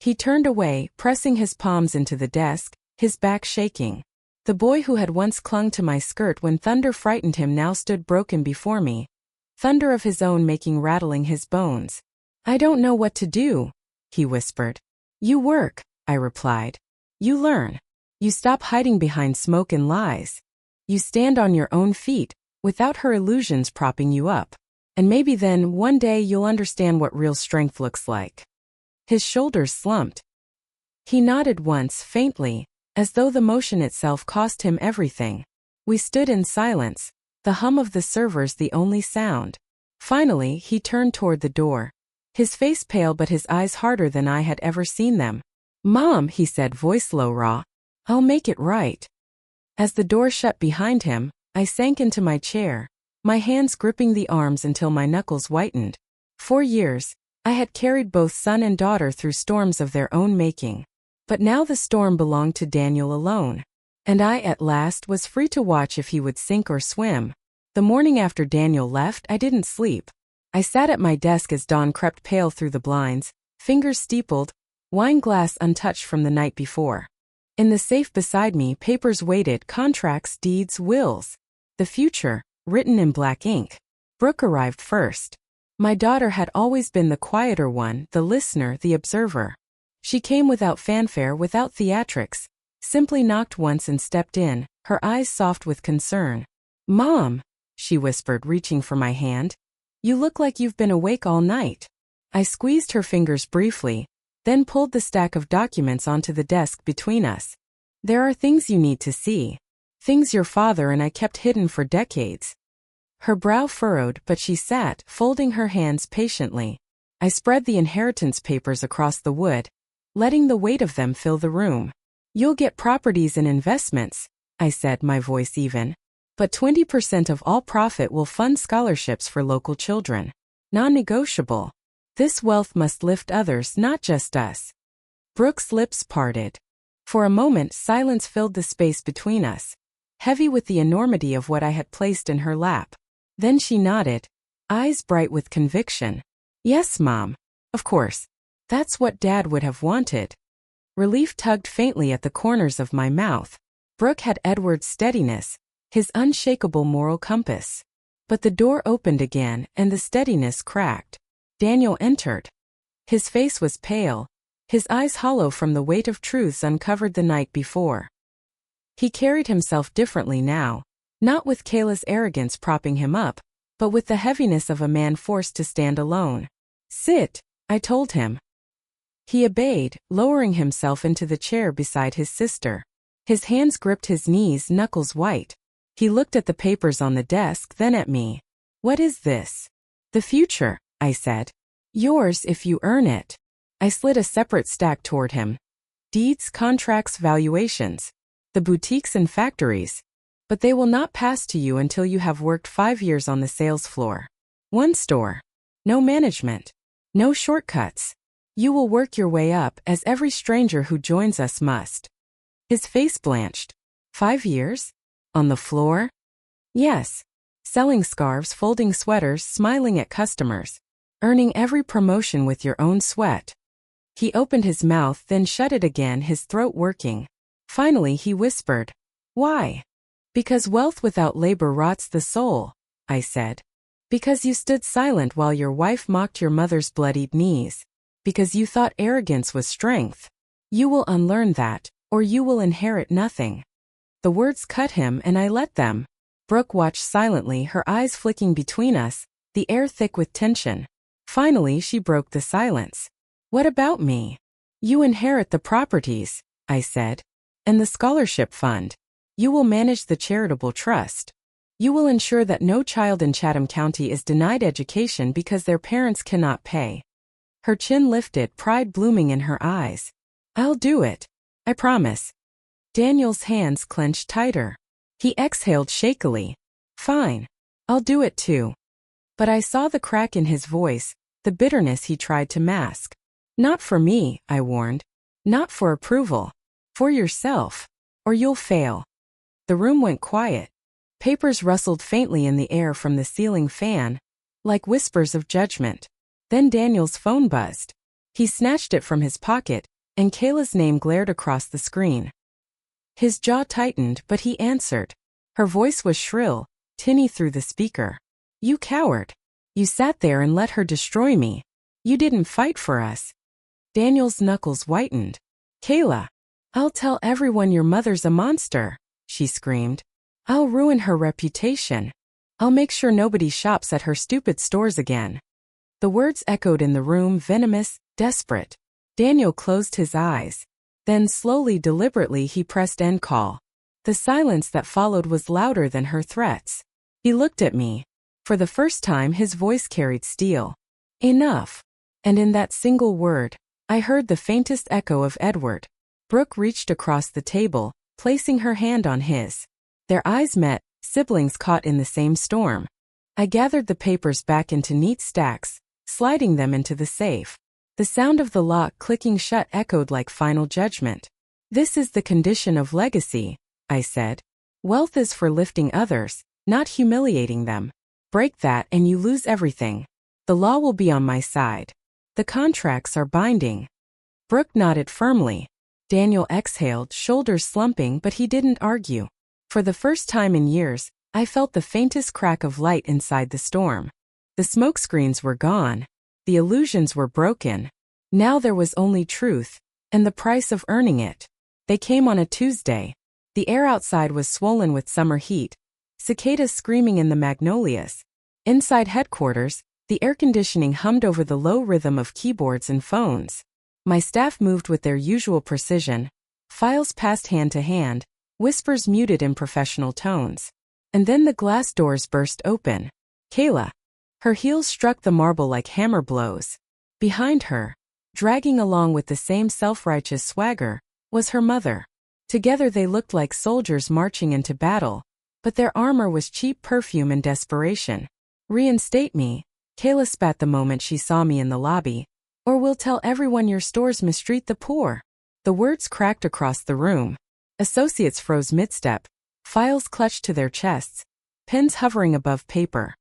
He turned away, pressing his palms into the desk, his back shaking. The boy who had once clung to my skirt when thunder frightened him now stood broken before me. Thunder of his own making rattling his bones. "I don't know what to do," he whispered. "You work," I replied. "You learn. You stop hiding behind smoke and lies. You stand on your own feet, without her illusions propping you up. And maybe then, one day you'll understand what real strength looks like." His shoulders slumped. He nodded once, faintly, as though the motion itself cost him everything. We stood in silence, the hum of the servers the only sound. Finally, he turned toward the door. His face pale but his eyes harder than I had ever seen them. "Mom," he said, voice low raw. "I'll make it right." As the door shut behind him, I sank into my chair, my hands gripping the arms until my knuckles whitened. 4 years, I had carried both son and daughter through storms of their own making. But now the storm belonged to Daniel alone. And I at last was free to watch if he would sink or swim. The morning after Daniel left, I didn't sleep. I sat at my desk as dawn crept pale through the blinds, fingers steepled, wine glass untouched from the night before. In the safe beside me, papers waited, contracts, deeds, wills. The future, written in black ink. Brooke arrived first. My daughter had always been the quieter one, the listener, the observer. She came without fanfare, without theatrics, simply knocked once and stepped in, her eyes soft with concern. "Mom," she whispered, reaching for my hand. "You look like you've been awake all night." I squeezed her fingers briefly, then pulled the stack of documents onto the desk between us. "There are things you need to see. Things your father and I kept hidden for decades." Her brow furrowed, but she sat, folding her hands patiently. I spread the inheritance papers across the wood, letting the weight of them fill the room. "You'll get properties and investments," I said, my voice even. "But 20% of all profit will fund scholarships for local children. Non-negotiable. This wealth must lift others, not just us." Brooke's lips parted. For a moment, silence filled the space between us, heavy with the enormity of what I had placed in her lap. Then she nodded, eyes bright with conviction. "Yes, Mom. Of course. That's what Dad would have wanted." Relief tugged faintly at the corners of my mouth. Brooke had Edward's steadiness, his unshakable moral compass. But the door opened again, and the steadiness cracked. Daniel entered. His face was pale, his eyes hollow from the weight of truths uncovered the night before. He carried himself differently now, not with Kayla's arrogance propping him up, but with the heaviness of a man forced to stand alone. "Sit," I told him. He obeyed, lowering himself into the chair beside his sister. His hands gripped his knees, knuckles white. He looked at the papers on the desk, then at me. "What is this?" "The future," I said. "Yours if you earn it." I slid a separate stack toward him. "Deeds, contracts, valuations. The boutiques and factories. But they will not pass to you until you have worked 5 years on the sales floor. 1 store. No management. No shortcuts. You will work your way up, as every stranger who joins us must." His face blanched. 5 years? On the floor? Yes. Selling scarves, folding sweaters, smiling at customers. Earning every promotion with your own sweat. He opened his mouth, then shut it again, his throat working. Finally he whispered, "Why?" "Because wealth without labor rots the soul," I said. "Because you stood silent while your wife mocked your mother's bloodied knees. Because you thought arrogance was strength. You will unlearn that, or you will inherit nothing." The words cut him, and I let them. Brooke watched silently, her eyes flicking between us, the air thick with tension. Finally she broke the silence. "What about me?" "You inherit the properties," I said. "And the scholarship fund. You will manage the charitable trust. You will ensure that no child in Chatham County is denied education because their parents cannot pay." Her chin lifted, pride blooming in her eyes. "I'll do it. I promise." Daniel's hands clenched tighter. He exhaled shakily. "Fine. I'll do it too." But I saw the crack in his voice, the bitterness he tried to mask. "Not for me," I warned. "Not for approval. For yourself. Or you'll fail." The room went quiet. Papers rustled faintly in the air from the ceiling fan, like whispers of judgment. Then Daniel's phone buzzed. He snatched it from his pocket, and Kayla's name glared across the screen. His jaw tightened, but he answered. Her voice was shrill, tinny through the speaker. You coward. You sat there and let her destroy me. You didn't fight for us. Daniel's knuckles whitened. Kayla, I'll tell everyone your mother's a monster, she screamed. I'll ruin her reputation. I'll make sure nobody shops at her stupid stores again. The words echoed in the room, venomous, desperate. Daniel closed his eyes. Then slowly, deliberately, he pressed end call. The silence that followed was louder than her threats. He looked at me. For the first time his voice carried steel. Enough. And in that single word, I heard the faintest echo of Edward. Brooke reached across the table, placing her hand on his. Their eyes met, siblings caught in the same storm. I gathered the papers back into neat stacks, sliding them into the safe. The sound of the lock clicking shut echoed like final judgment. This is the condition of legacy, I said. Wealth is for lifting others, not humiliating them. Break that and you lose everything. The law will be on my side. The contracts are binding. Brooke nodded firmly. Daniel exhaled, shoulders slumping, but he didn't argue. For the first time in years, I felt the faintest crack of light inside the storm. The smokescreens were gone. The illusions were broken. Now there was only truth, and the price of earning it. They came on a Tuesday. The air outside was swollen with summer heat. Cicadas screaming in the magnolias. Inside headquarters, the air conditioning hummed over the low rhythm of keyboards and phones. My staff moved with their usual precision. Files passed hand to hand, whispers muted in professional tones. And then the glass doors burst open. Kayla. Her heels struck the marble like hammer blows. Behind her, dragging along with the same self-righteous swagger, was her mother. Together they looked like soldiers marching into battle, but their armor was cheap perfume and desperation. Reinstate me, Kayla spat the moment she saw me in the lobby, or we'll tell everyone your stores mistreat the poor. The words cracked across the room. Associates froze mid-step, files clutched to their chests, pens hovering above paper.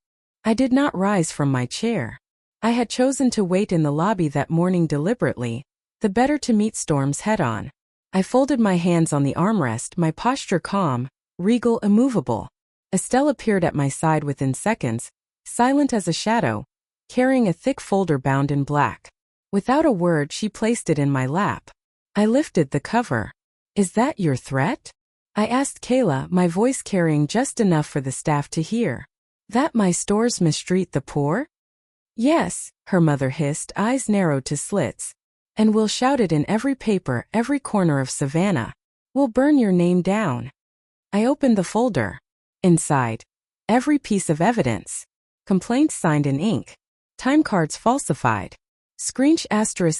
I did not rise from my chair. I had chosen to wait in the lobby that morning deliberately, the better to meet storms head-on. I folded my hands on the armrest, my posture calm, regal, immovable. Estelle appeared at my side within seconds, silent as a shadow, carrying a thick folder bound in black. Without a word, she placed it in my lap. I lifted the cover. Is that your threat? I asked Kayla, my voice carrying just enough for the staff to hear. That my stores mistreat the poor? Yes, her mother hissed, eyes narrowed to slits. And we'll shout it in every paper, every corner of Savannah. We'll burn your name down. I opened the folder. Inside, every piece of evidence. Complaints signed in ink. Time cards falsified. Screensh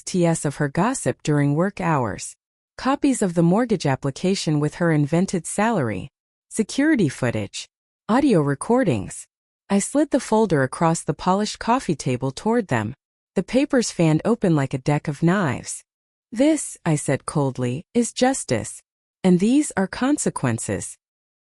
*TS of her gossip during work hours. Copies of the mortgage application with her invented salary. Security footage. Audio recordings. I slid the folder across the polished coffee table toward them. The papers fanned open like a deck of knives. This, I said coldly, is justice. And these are consequences.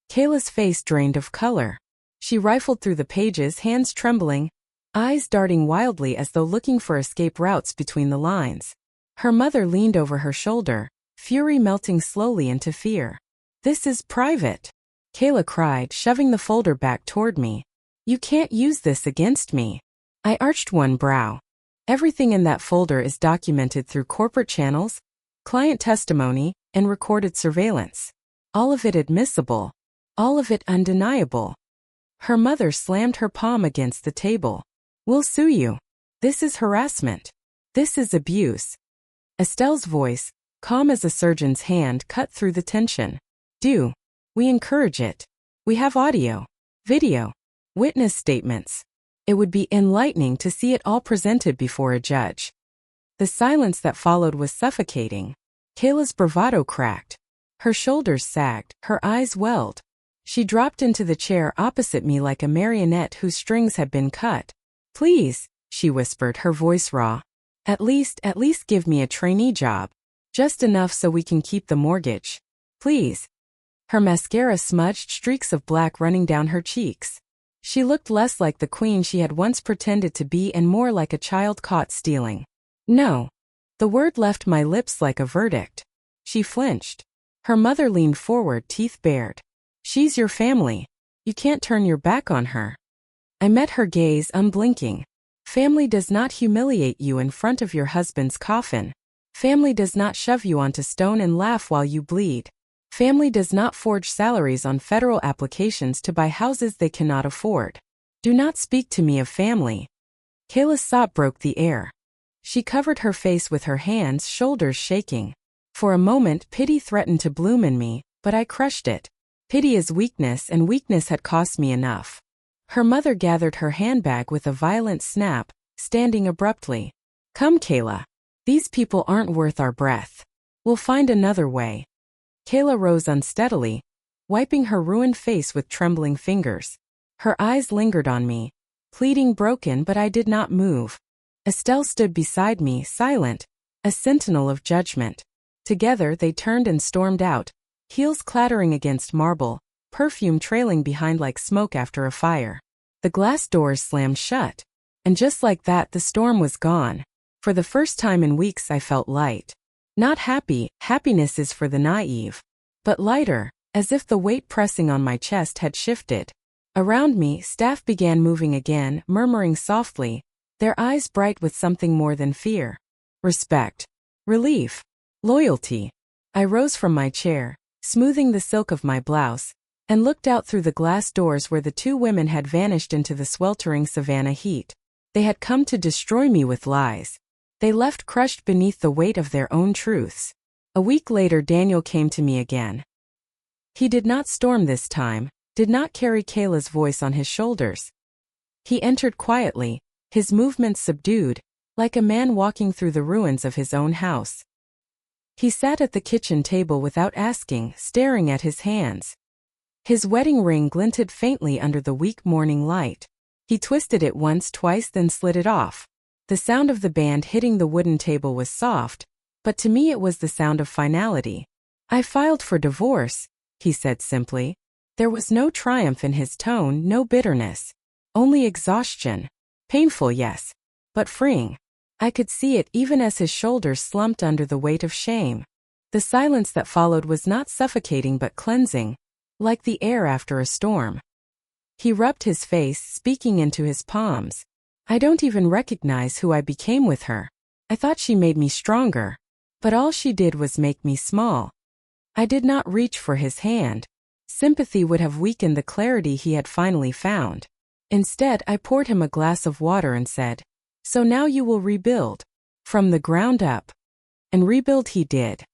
Kayla's face drained of color. She rifled through the pages, hands trembling, eyes darting wildly as though looking for escape routes between the lines. Her mother leaned over her shoulder, fury melting slowly into fear. This is private, Kayla cried, shoving the folder back toward me. You can't use this against me. I arched one brow. Everything in that folder is documented through corporate channels, client testimony, and recorded surveillance. All of it admissible. All of it undeniable. Her mother slammed her palm against the table. We'll sue you. This is harassment. This is abuse. Estelle's voice, calm as a surgeon's hand, cut through the tension. We encourage it. We have audio, video, witness statements. It would be enlightening to see it all presented before a judge. The silence that followed was suffocating. Kayla's bravado cracked. Her shoulders sagged, her eyes welled. She dropped into the chair opposite me like a marionette whose strings had been cut. Please, she whispered, her voice raw. At least give me a trainee job. Just enough so we can keep the mortgage. Please. Her mascara smudged, streaks of black running down her cheeks. She looked less like the queen she had once pretended to be and more like a child caught stealing. No. The word left my lips like a verdict. She flinched. Her mother leaned forward, teeth bared. She's your family. You can't turn your back on her. I met her gaze, unblinking. Family does not humiliate you in front of your husband's coffin. Family does not shove you onto stone and laugh while you bleed. Family does not forge salaries on federal applications to buy houses they cannot afford. Do not speak to me of family. Kayla's sob broke the air. She covered her face with her hands, shoulders shaking. For a moment, pity threatened to bloom in me, but I crushed it. Pity is weakness, and weakness had cost me enough. Her mother gathered her handbag with a violent snap, standing abruptly. Come, Kayla. These people aren't worth our breath. We'll find another way. Kayla rose unsteadily, wiping her ruined face with trembling fingers. Her eyes lingered on me, pleading broken, but I did not move. Estelle stood beside me, silent, a sentinel of judgment. Together they turned and stormed out, heels clattering against marble, perfume trailing behind like smoke after a fire. The glass doors slammed shut, and just like that the storm was gone. For the first time in weeks I felt light. Not happy, happiness is for the naive. But lighter, as if the weight pressing on my chest had shifted. Around me, staff began moving again, murmuring softly, their eyes bright with something more than fear. Respect. Relief. Loyalty. I rose from my chair, smoothing the silk of my blouse, and looked out through the glass doors where the two women had vanished into the sweltering savannah heat. They had come to destroy me with lies. They left crushed beneath the weight of their own truths. A week later Daniel came to me again. He did not storm this time, did not carry Kayla's voice on his shoulders. He entered quietly, his movements subdued, like a man walking through the ruins of his own house. He sat at the kitchen table without asking, staring at his hands. His wedding ring glinted faintly under the weak morning light. He twisted it once, twice, then slid it off. The sound of the band hitting the wooden table was soft, but to me it was the sound of finality. I filed for divorce, he said simply. There was no triumph in his tone, no bitterness. Only exhaustion. Painful, yes, but freeing. I could see it even as his shoulders slumped under the weight of shame. The silence that followed was not suffocating but cleansing, like the air after a storm. He rubbed his face, speaking into his palms. I don't even recognize who I became with her. I thought she made me stronger, but all she did was make me small. I did not reach for his hand. Sympathy would have weakened the clarity he had finally found. Instead, I poured him a glass of water and said, "So now you will rebuild. From the ground up." And rebuild he did.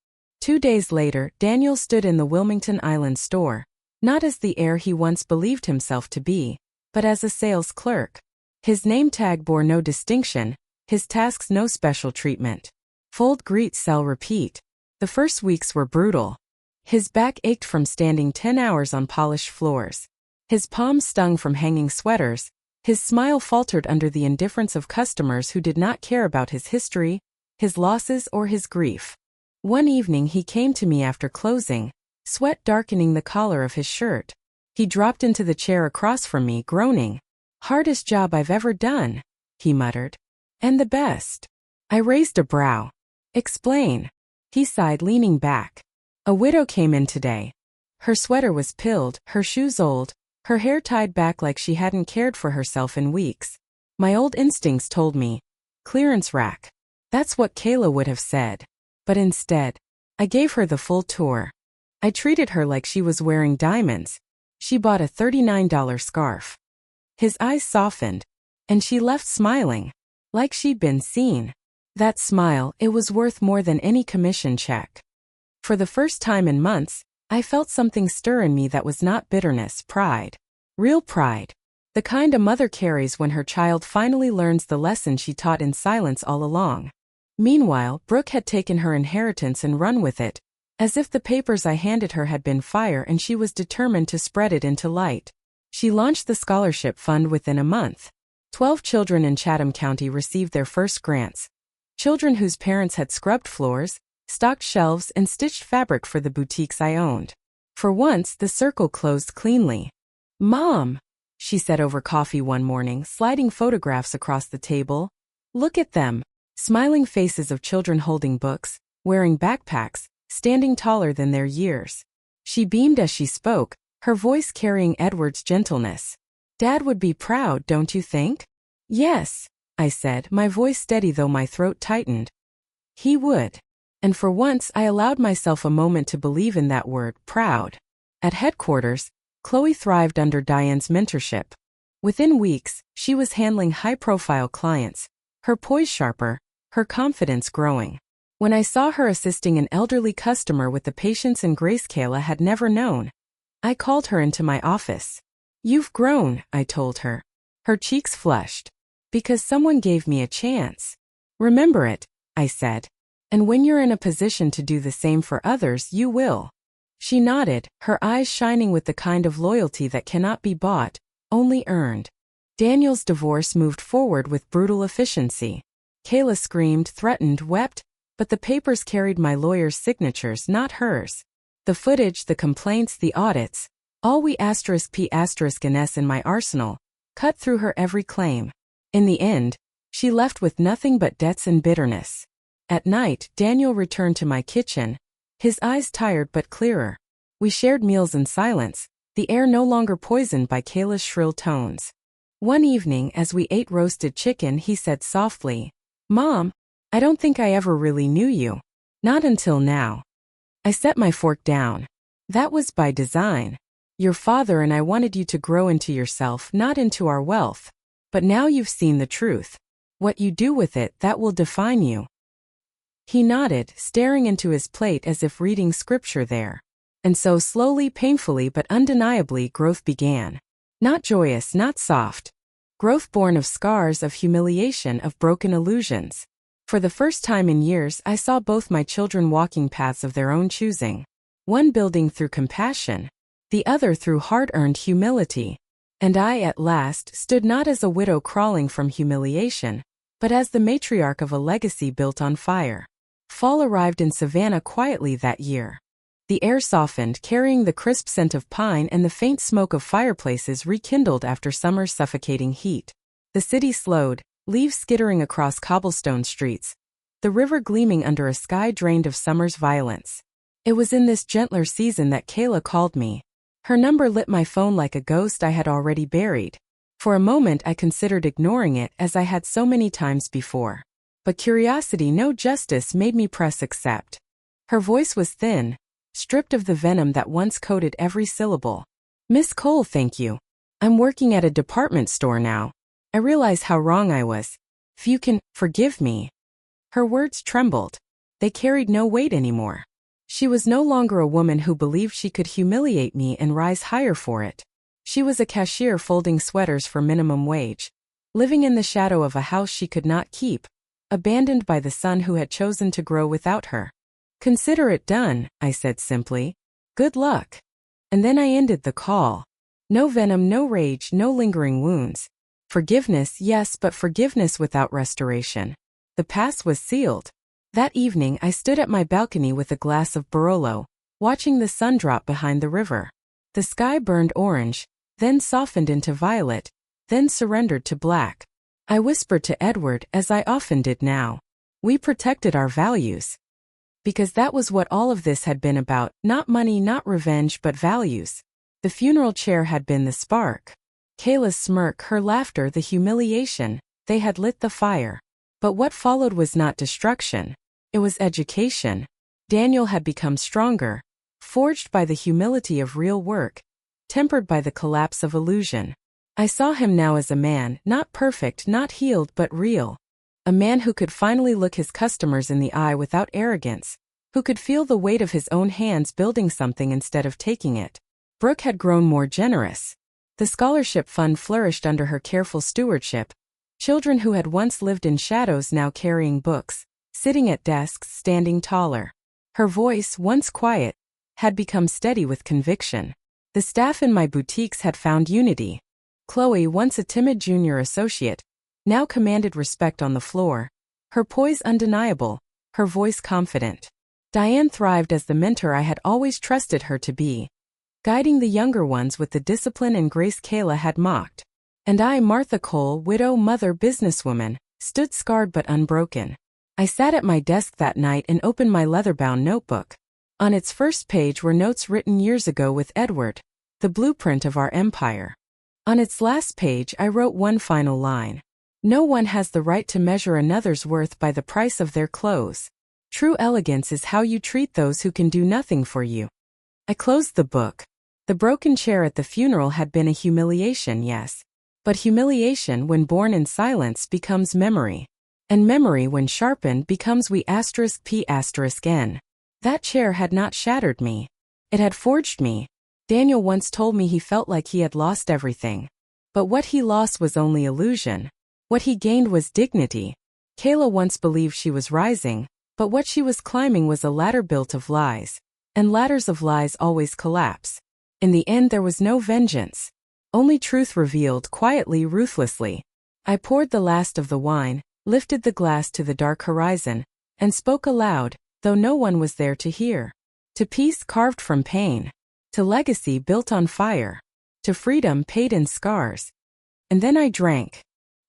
2 days later, Daniel stood in the Wilmington Island store, not as the heir he once believed himself to be, but as a sales clerk. His name tag bore no distinction, his tasks no special treatment. Fold, greet, sell, repeat. The first weeks were brutal. His back ached from standing 10 hours on polished floors. His palms stung from hanging sweaters. His smile faltered under the indifference of customers who did not care about his history, his losses, or his grief. One evening he came to me after closing, sweat darkening the collar of his shirt. He dropped into the chair across from me, groaning. "Hardest job I've ever done," he muttered. "And the best." I raised a brow. "Explain." He sighed, leaning back. "A widow came in today. Her sweater was pilled, her shoes old, her hair tied back like she hadn't cared for herself in weeks. My old instincts told me, clearance rack. That's what Kayla would have said. But instead, I gave her the full tour. I treated her like she was wearing diamonds. She bought a $39 scarf." His eyes softened, and she left smiling, like she'd been seen. That smile, it was worth more than any commission check. For the first time in months, I felt something stir in me that was not bitterness, pride. Real pride. The kind a mother carries when her child finally learns the lesson she taught in silence all along. Meanwhile, Brooke had taken her inheritance and run with it, as if the papers I handed her had been fire and she was determined to spread it into light. She launched the scholarship fund within a month. 12 children in Chatham County received their first grants. Children whose parents had scrubbed floors, stocked shelves, and stitched fabric for the boutiques I owned. For once, the circle closed cleanly. "Mom," she said over coffee one morning, sliding photographs across the table. "Look at them. Smiling faces of children holding books, wearing backpacks, standing taller than their years. She beamed as she spoke, her voice carrying Edward's gentleness. Dad would be proud, don't you think? Yes, I said, my voice steady though my throat tightened. He would. And for once I allowed myself a moment to believe in that word, proud. At headquarters, Chloe thrived under Diane's mentorship. Within weeks, she was handling high-profile clients, her poise sharper, her confidence growing. When I saw her assisting an elderly customer with the patience and grace Kayla had never known, I called her into my office. You've grown, I told her. Her cheeks flushed. Because someone gave me a chance. Remember it, I said. And when you're in a position to do the same for others, you will. She nodded, her eyes shining with the kind of loyalty that cannot be bought, only earned. Daniel's divorce moved forward with brutal efficiency. Kayla screamed, threatened, wept, but the papers carried my lawyer's signatures, not hers. The footage, the complaints, the audits, all we *P***ness in my arsenal, cut through her every claim. In the end, she left with nothing but debts and bitterness. At night, Daniel returned to my kitchen, his eyes tired but clearer. We shared meals in silence, the air no longer poisoned by Kayla's shrill tones. One evening, as we ate roasted chicken, he said softly, "Mom, I don't think I ever really knew you. Not until now." I set my fork down. That was by design. Your father and I wanted you to grow into yourself, not into our wealth. But now you've seen the truth. What you do with it, that will define you. He nodded, staring into his plate as if reading scripture there. And so slowly, painfully but undeniably, growth began. Not joyous, not soft. Growth born of scars, of humiliation, of broken illusions. For the first time in years, I saw both my children walking paths of their own choosing. One building through compassion, the other through hard-earned humility. And I, at last, stood not as a widow crawling from humiliation, but as the matriarch of a legacy built on fire. Fall arrived in Savannah quietly that year. The air softened, carrying the crisp scent of pine and the faint smoke of fireplaces rekindled after summer's suffocating heat. The city slowed, leaves skittering across cobblestone streets, the river gleaming under a sky drained of summer's violence. It was in this gentler season that Kayla called me. Her number lit my phone like a ghost I had already buried. For a moment I considered ignoring it as I had so many times before. But curiosity, no justice, made me press accept. Her voice was thin, stripped of the venom that once coated every syllable. "Miss Cole, thank you. I'm working at a department store now. I realize how wrong I was. If you can, forgive me." Her words trembled. They carried no weight anymore. She was no longer a woman who believed she could humiliate me and rise higher for it. She was a cashier folding sweaters for minimum wage, living in the shadow of a house she could not keep, abandoned by the son who had chosen to grow without her. "Consider it done," I said simply. "Good luck." And then I ended the call. No venom, no rage, no lingering wounds. Forgiveness, yes, but forgiveness without restoration. The past was sealed. That evening I stood at my balcony with a glass of Barolo, watching the sun drop behind the river. The sky burned orange, then softened into violet, then surrendered to black. I whispered to Edward, as I often did now. We protected our values. Because that was what all of this had been about, not money, not revenge, but values. The funeral chair had been the spark. Kayla's smirk, her laughter, the humiliation, they had lit the fire. But what followed was not destruction. It was education. Daniel had become stronger, forged by the humility of real work, tempered by the collapse of illusion. I saw him now as a man, not perfect, not healed, but real. A man who could finally look his customers in the eye without arrogance, who could feel the weight of his own hands building something instead of taking it. Brooke had grown more generous. The scholarship fund flourished under her careful stewardship. Children who had once lived in shadows now carrying books, sitting at desks, standing taller. Her voice, once quiet, had become steady with conviction. The staff in my boutiques had found unity. Chloe, once a timid junior associate, now commanded respect on the floor, her poise undeniable, her voice confident. Diane thrived as the mentor I had always trusted her to be, guiding the younger ones with the discipline and grace Kayla had mocked. And I, Martha Cole, widow, mother, businesswoman, stood scarred but unbroken. I sat at my desk that night and opened my leather-bound notebook. On its first page were notes written years ago with Edward, the blueprint of our empire. On its last page I wrote one final line. No one has the right to measure another's worth by the price of their clothes. True elegance is how you treat those who can do nothing for you. I closed the book. The broken chair at the funeral had been a humiliation, yes. But humiliation when born in silence becomes memory. And memory when sharpened becomes we*p*n. That chair had not shattered me. It had forged me. Daniel once told me he felt like he had lost everything. But what he lost was only illusion. What he gained was dignity. Kayla once believed she was rising, but what she was climbing was a ladder built of lies. And ladders of lies always collapse. In the end there was no vengeance. Only truth revealed quietly, ruthlessly. I poured the last of the wine, lifted the glass to the dark horizon, and spoke aloud, though no one was there to hear. To peace carved from pain. To legacy built on fire. To freedom paid in scars. And then I drank.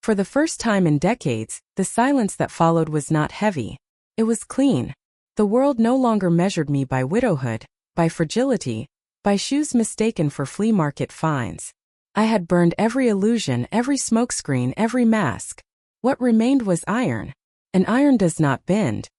For the first time in decades, the silence that followed was not heavy. It was clean. The world no longer measured me by widowhood, by fragility, by shoes mistaken for flea market finds. I had burned every illusion, every smokescreen, every mask. What remained was iron. And iron does not bend,